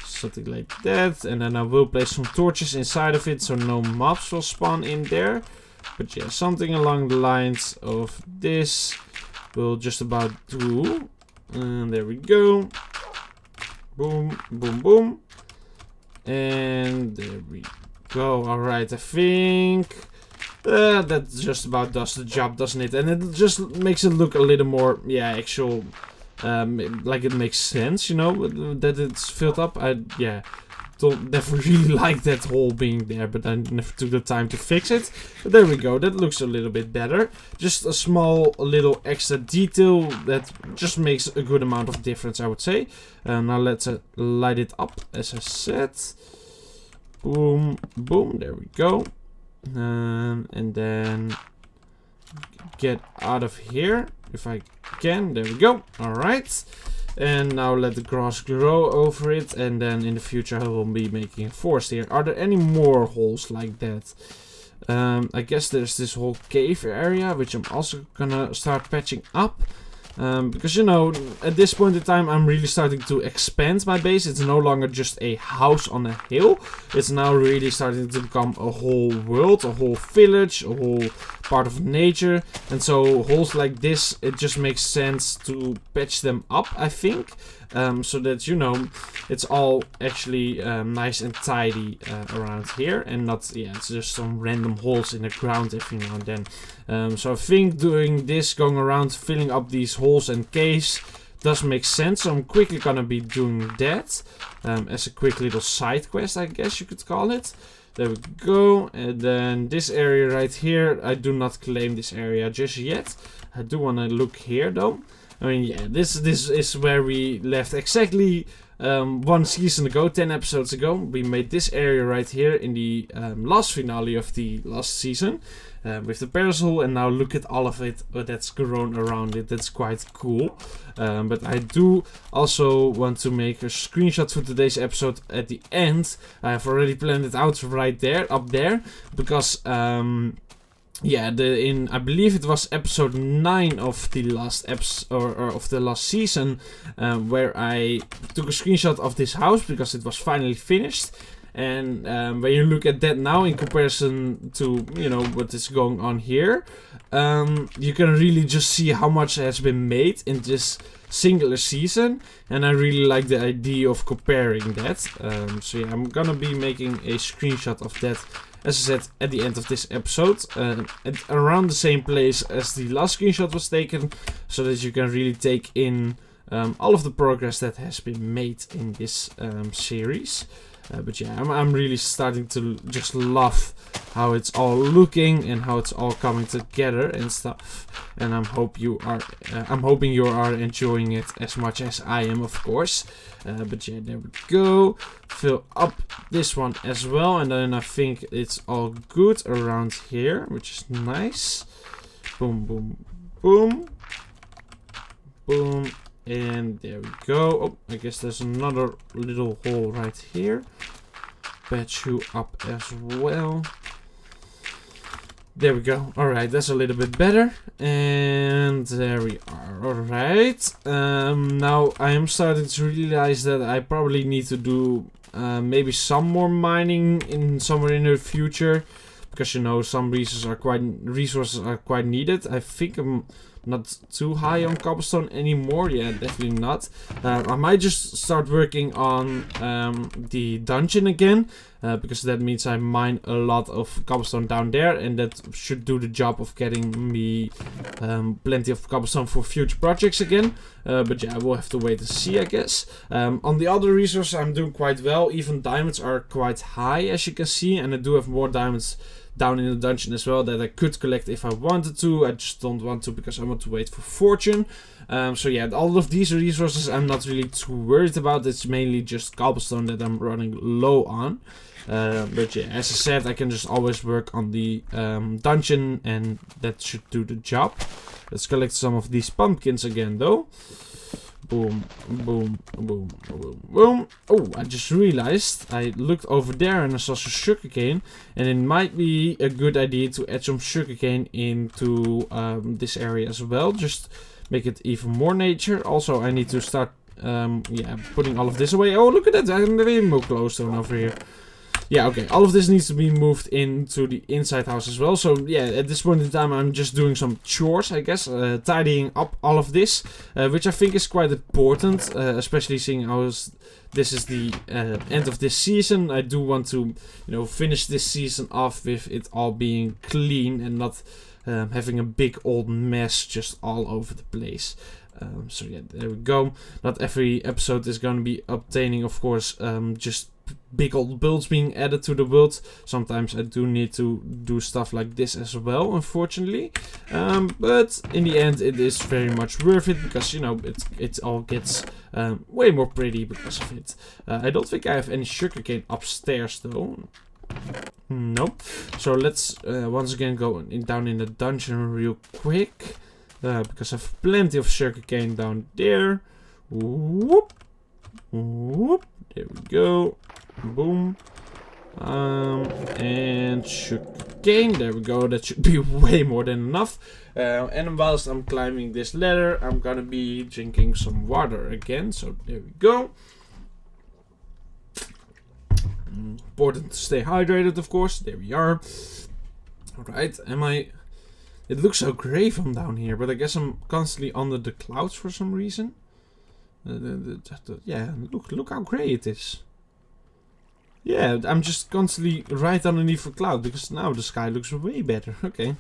Something like that, and then I will place some torches inside of it so no mobs will spawn in there. But yeah, something along the lines of this will just about do. And there we go. Boom, boom, boom. And there we go. Alright, I think that just about does the job, doesn't it? And it just makes it look a little more, yeah, actual. Like it makes sense, you know, that it's filled up. I never really like that hole being there, but I never took the time to fix it. But there we go, that looks a little bit better. Just a small little extra detail that just makes a good amount of difference, I would say. Now let's light it up, as I said. Boom, boom, there we go. And then get out of here if I can. There we go. Alright. And now let the grass grow over it, and then in the future I will be making a forest here. Are there any more holes like that? I guess there's this whole cave area, which I'm also gonna start patching up. Because, you know, at this point in time I'm really starting to expand my base. It's no longer just a house on a hill. It's now really starting to become a whole world, a whole village, a whole part of nature. And so holes like this, it just makes sense to patch them up, I think. So that, you know, it's all actually nice and tidy around here, and not, yeah, it's just some random holes in the ground every now and then. So I think doing this, going around filling up these holes and caves, does make sense. So I'm quickly gonna be doing that as a quick little side quest, I guess you could call it. There we go. And then this area right here, I do not claim this area just yet. I do want to look here though. I mean, yeah, this is where we left exactly 1 season ago, 10 episodes ago. We made this area right here in the last finale of the last season with the parasol, and now look at all of it that's grown around it. That's quite cool. But I do also want to make a screenshot for today's episode at the end. I have already planned it out right there, up there, because yeah, I believe it was episode 9 of the last episode or of the last season, where I took a screenshot of this house because it was finally finished. And when you look at that now in comparison to, you know, what is going on here, you can really just see how much has been made in this singular season, and I really like the idea of comparing that. So yeah, I'm gonna be making a screenshot of that, as I said, at the end of this episode, at around the same place as the last screenshot was taken, so that you can really take in all of the progress that has been made in this series. But yeah, I'm really starting to just love how it's all looking and how it's all coming together and stuff. And I'm hoping you are enjoying it as much as I am, of course. But yeah, there we go. Fill up this one as well, and then I think it's all good around here, which is nice. Boom, boom, boom, boom. And there we go. Oh, I guess there's another little hole right here. Patch you up as well. There we go. Alright, that's a little bit better. And there we are. Alright. Now I am starting to realize that I probably need to do maybe some more mining in somewhere in the future. Because, you know, some resources are quite needed. I think I'm not too high on cobblestone anymore. Yeah, definitely not. I might just start working on the dungeon again, because that means I mine a lot of cobblestone down there, and that should do the job of getting me plenty of cobblestone for future projects again. But yeah, we'll have to wait and see, I guess. On the other resources, I'm doing quite well. Even diamonds are quite high, as you can see, and I do have more diamonds down in the dungeon as well that I could collect if I wanted to. I just don't want to because I want to wait for fortune. So yeah, all of these resources I'm not really too worried about. It's mainly just cobblestone that I'm running low on. But yeah, as I said, I can just always work on the dungeon, and that should do the job. Let's collect some of these pumpkins again though. Boom, boom, boom, boom, boom. Oh, I just realized I looked over there and I saw some sugarcane, and it might be a good idea to add some sugarcane into this area as well. Just make it even more nature. Also, I need to start yeah, putting all of this away. Oh, look at that. I have a more glowstone over here. Yeah, okay, all of this needs to be moved into the inside house as well. So yeah, at this point in time I'm just doing some chores, I guess, tidying up all of this, which I think is quite important, especially seeing how this is the end of this season. I do want to, you know, finish this season off with it all being clean and not having a big old mess just all over the place. So yeah, there we go. Not every episode is going to be obtaining, of course, just big old builds being added to the world. Sometimes I do need to do stuff like this as well, unfortunately. But in the end, it is very much worth it because, you know, it all gets way more pretty because of it. I don't think I have any sugarcane upstairs though. Nope. So let's once again go down in the dungeon real quick. Because I have plenty of sugarcane down there. Whoop. Whoop. There we go. Boom. And sugarcane. There we go. That should be way more than enough. And whilst I'm climbing this ladder, I'm gonna be drinking some water again. So there we go. Important to stay hydrated, of course. There we are. Alright, it looks so grey from down here, but I guess I'm constantly under the clouds for some reason. Yeah, look how grey it is. Yeah, I'm just constantly right underneath a cloud because now the sky looks way better. Okay,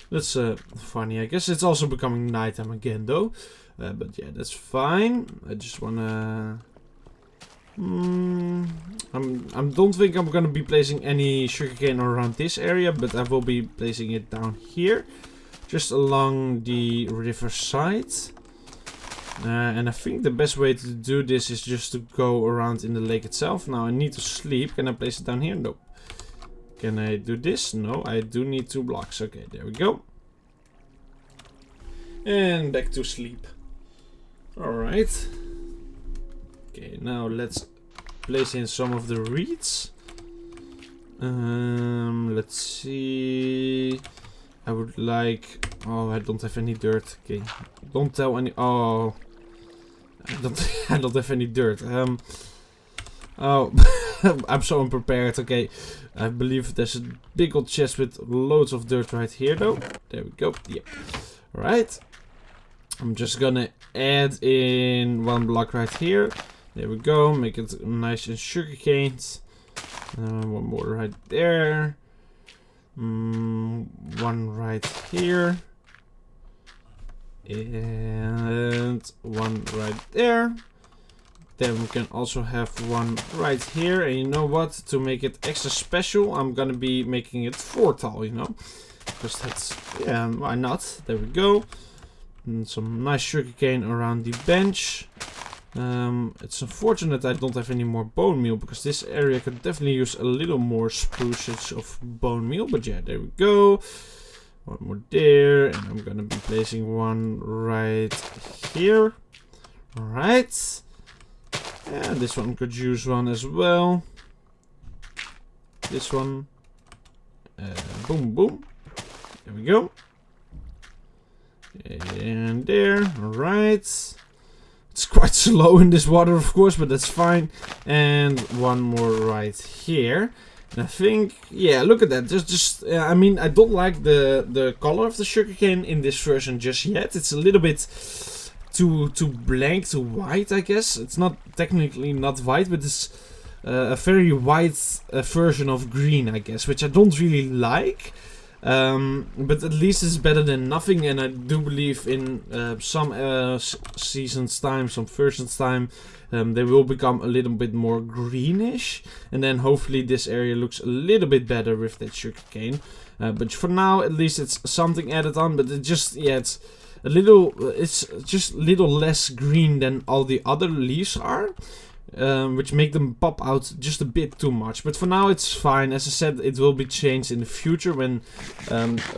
that's funny. I guess it's also becoming nighttime again though. But yeah, that's fine. I just wanna I don't think I'm gonna be placing any sugarcane around this area, but I will be placing it down here, just along the river side. And I think the best way to do this is just to go around in the lake itself. Now I need to sleep. Can I place it down here? Nope. Can I do this? No, I do need 2 blocks. Okay, there we go. And back to sleep. Alright. Okay, now let's place in some of the reeds. Let's see. I would like... Oh, I don't have any dirt. Okay, don't tell any... Oh, I don't have any dirt. Oh, I'm so unprepared. Okay, I believe there's a big old chest with loads of dirt right here, though. There we go. Yep. Alright. I'm just gonna add in 1 block right here. There we go. Make it nice and sugarcaned. 1 more right there. 1 right here. And 1 right there. Then we can also have 1 right here. And you know what? To make it extra special, I'm gonna be making it 4 tall, you know. Because that's... Yeah, why not? There we go. And some nice sugarcane around the bench. It's unfortunate I don't have any more bone meal, because this area could definitely use a little more spruces of bone meal. But yeah, there we go. 1 more there, and I'm gonna be placing 1 right here. Alright. And this one could use 1 as well. This one. Boom, boom. There we go. And there. Alright. It's quite slow in this water, of course, but that's fine. And 1 more right here. And I think, yeah, look at that. Just I mean, I don't like the color of the sugarcane in this version just yet. It's a little bit too blank, too white, I guess. It's not technically not white, but it's a very white version of green, I guess, which I don't really like. But at least it's better than nothing, and I do believe in some seasons time, some versions time, they will become a little bit more greenish, and then hopefully this area looks a little bit better with that sugarcane. But for now, at least it's something added on. But it just, yeah, it's just a little less green than all the other leaves are. Which make them pop out just a bit too much. But for now it's fine. As I said, it will be changed in the future when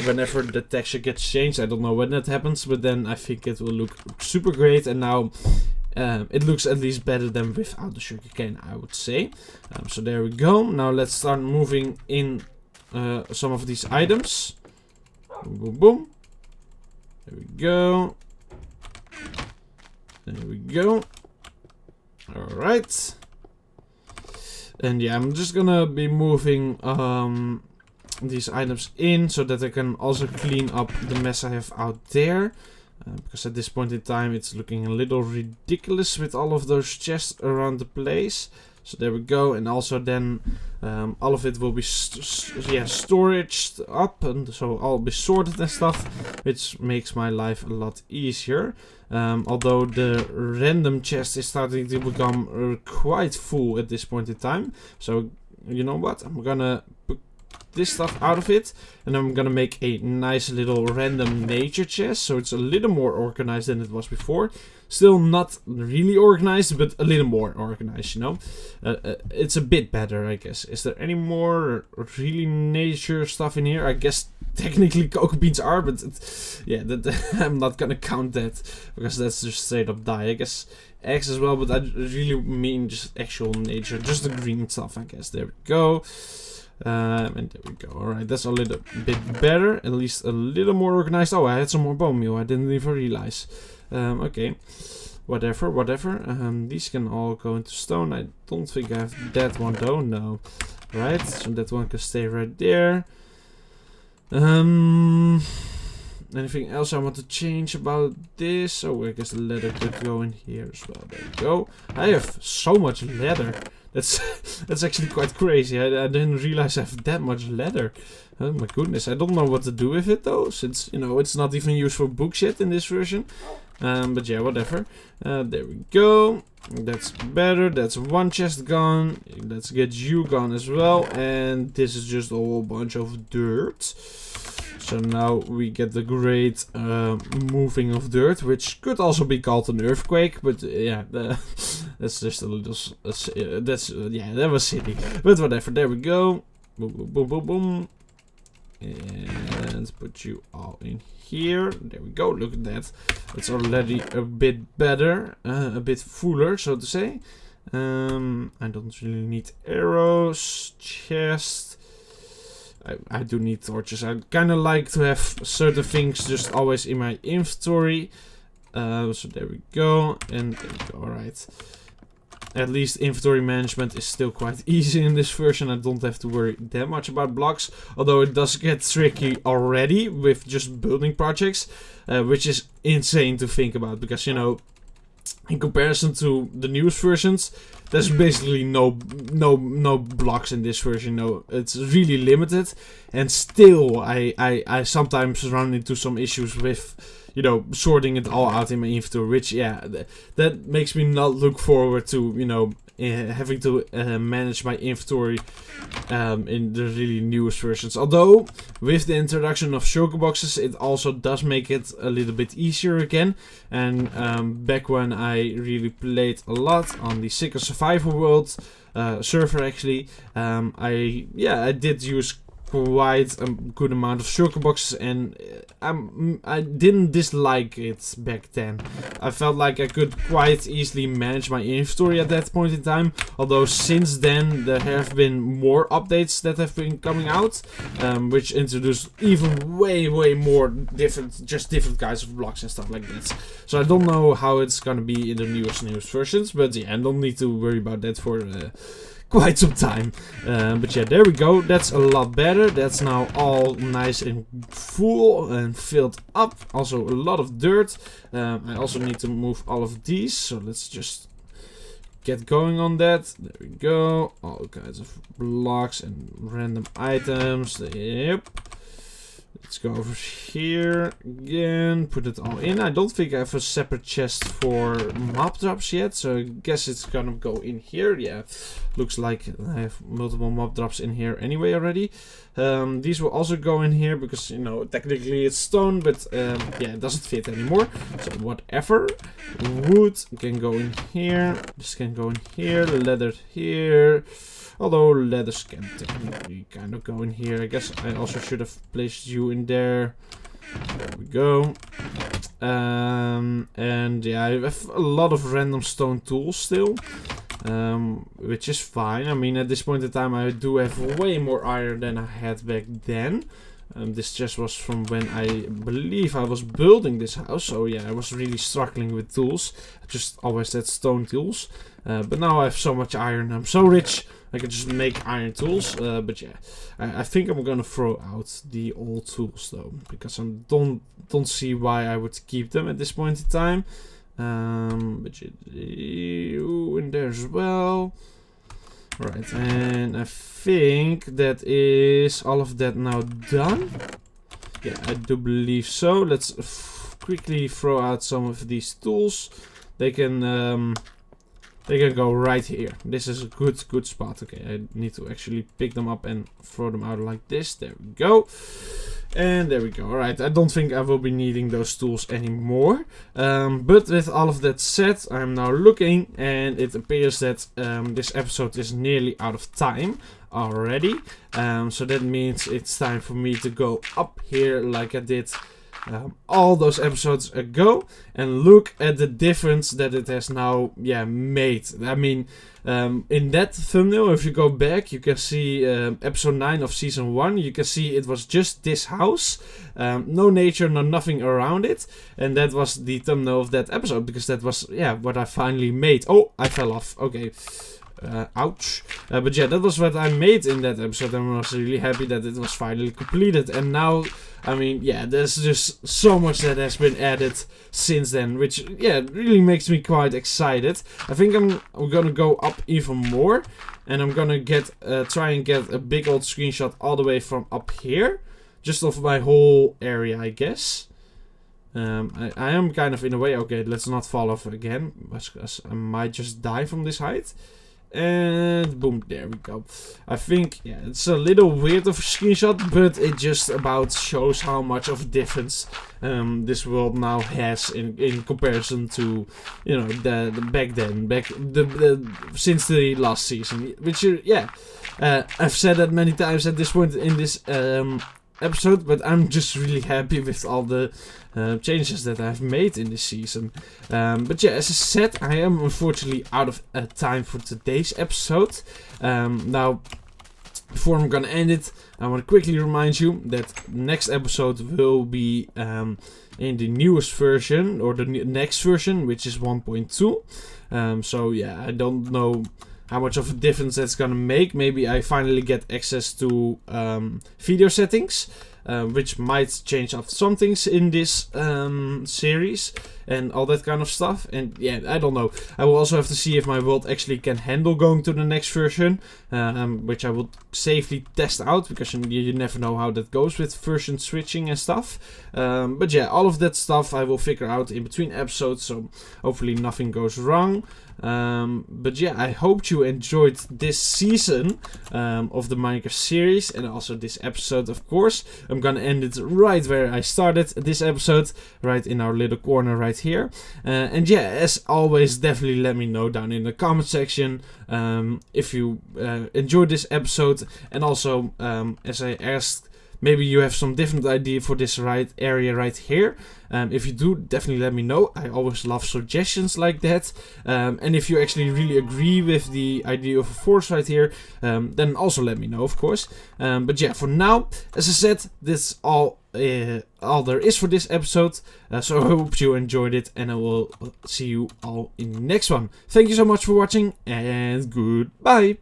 whenever the texture gets changed. I don't know when that happens, but then I think it will look super great. And now it looks at least better than without the sugarcane, I would say. So there we go. Now let's start moving in some of these items. Boom, boom, boom. There we go. There we go. Alright. And yeah, I'm just gonna be moving these items in so that I can also clean up the mess I have out there. Because at this point in time it's looking a little ridiculous with all of those chests around the place. So there we go. And also then all of it will be storaged up, and so I'll be sorted and stuff, which makes my life a lot easier. Although the random chest is starting to become quite full at this point in time. So you know what, I'm gonna put this stuff out of it, and I'm gonna make a nice little random nature chest, so it's a little more organized than it was before. Still not really organized, but a little more organized, you know. It's a bit better, I guess. Is there any more really nature stuff in here? I guess technically cocoa beans are, but yeah, I'm not gonna count that, because that's just straight up dye. I guess eggs as well, but I really mean just actual nature, just the green stuff, I guess. There we go. And there we go. Alright, that's a little bit better. At least a little more organized. Oh, I had some more bone meal. I didn't even realize. Okay. Whatever. These can all go into stone. I don't think I have that one though. No. Right. So that one can stay right there. Anything else I want to change about this? Oh, I guess the leather could go in here as well. There we go. I have so much leather. That's actually quite crazy. I didn't realize I have that much leather. Oh my goodness. I don't know what to do with it though, since, you know, it's not even used for books yet in this version. But yeah, whatever. There we go. That's better. That's one chest gone. Let's get you gone as well. And this is just a whole bunch of dirt. So now we get the great moving of dirt, which could also be called an earthquake. But yeah, that's just a little. That was silly. But whatever. There we go. Boom, boom, boom, boom, boom. And put you all in here. There we go. Look at that. It's already a bit better, a bit fuller, so to say. I don't really need arrows. Chest. I do need torches. I kind of like to have certain things just always in my inventory. So there we go. And there we go. Alright. At least inventory management is still quite easy in this version. I don't have to worry that much about blocks. Although it does get tricky already with just building projects. Which is insane to think about. Because, you know, in comparison to the newest versions, there's basically no blocks in this version. No, it's really limited. And still, I sometimes run into some issues with, you know, sorting it all out in my inventory, which, yeah, that makes me not look forward to, you know, having to manage my inventory in the really newest versions. Although, with the introduction of shulker boxes, it also does make it a little bit easier again. And back when I really played a lot on the Sicker Survival World server, actually, I did use quite a good amount of shulker boxes, and I didn't dislike it back then. I felt like I could quite easily manage my inventory at that point in time, although since then there have been more updates that have been coming out, which introduced even way more different kinds of blocks and stuff like that. So I don't know how it's gonna be in the newest versions, but yeah, I don't need to worry about that for quite some time. But yeah, there we go. That's a lot better. That's now all nice and full and filled up. Also a lot of dirt. I also need to move all of these. So let's just get going on that. There we go. All kinds of blocks and random items. Yep. Let's go over here again, put it all in. I don't think I have a separate chest for mob drops yet, so I guess it's gonna go in here. Yeah, looks like I have multiple mob drops in here anyway already. These will also go in here because, you know, technically it's stone, but yeah, it doesn't fit anymore. So whatever. Wood can go in here. This can go in here. Leather here. Although leathers can technically kind of go in here. I guess I also should have placed you in there. There we go. And yeah, I have a lot of random stone tools still. Which is fine. I mean, at this point in time I do have way more iron than I had back then. This just was from when I believe I was building this house. So yeah, I was really struggling with tools. I just always had stone tools. But now I have so much iron. I'm so rich. I can just make iron tools. But yeah, I think I'm gonna throw out the old tools though, because I don't see why I would keep them at this point in time. But you in there as well. Right, and I think that is all of that now done. Yeah, I do believe so. Let's quickly throw out some of these tools. They can go right here. This is a good spot. Okay, I need to actually pick them up and throw them out like this. There we go. And there we go. Alright, I don't think I will be needing those tools anymore. But with all of that said, I'm now looking, and it appears that this episode is nearly out of time already. So that means it's time for me to go up here like I did all those episodes ago, and look at the difference that it has now made. I mean, in that thumbnail, if you go back, you can see episode 9 of season 1. You can see it was just this house, no nature, no nothing around it, and that was the thumbnail of that episode, because that was what I finally made. Oh, I fell off. Okay. Ouch. But yeah, that was what I made in that episode, and I was really happy that it was finally completed. And now, I mean, yeah, there's just so much that has been added since then, which, really makes me quite excited. I think I'm gonna go up even more, and I'm gonna try and get a big old screenshot all the way from up here, just of my whole area, I guess. I am kind of in a way, okay, let's not fall off again, because I might just die from this height. And boom, there we go. I think, yeah, it's a little weird of a screenshot, but it just about shows how much of a difference this world now has in comparison to, you know, the back then, since the last season. Which, yeah, I've said that many times at this point in this episode, but I'm just really happy with all the changes that I've made in this season. But yeah, as I said, I am unfortunately out of time for today's episode. Now, before I'm gonna end it, I want to quickly remind you that next episode will be in the newest version, or the next version, which is 1.2. So yeah, I don't know how much of a difference that's gonna make. Maybe I finally get access to video settings, which might change up some things in this series and all that kind of stuff. And yeah, I don't know. I will also have to see if my world actually can handle going to the next version, which I will safely test out, because you never know how that goes with version switching and stuff. But yeah, all of that stuff I will figure out in between episodes, so hopefully nothing goes wrong. But yeah, I hope you enjoyed this season of the Minecraft series, and also this episode, of course. I'm gonna end it right where I started this episode, right in our little corner right here. And yeah, as always, definitely let me know down in the comment section if you enjoyed this episode, and also as I asked, maybe you have some different idea for this area right here. If you do, definitely let me know. I always love suggestions like that. And if you actually really agree with the idea of a forest right here, then also let me know, of course. But yeah, for now, as I said, that's all there is for this episode. So I hope you enjoyed it, and I will see you all in the next one. Thank you so much for watching, and goodbye.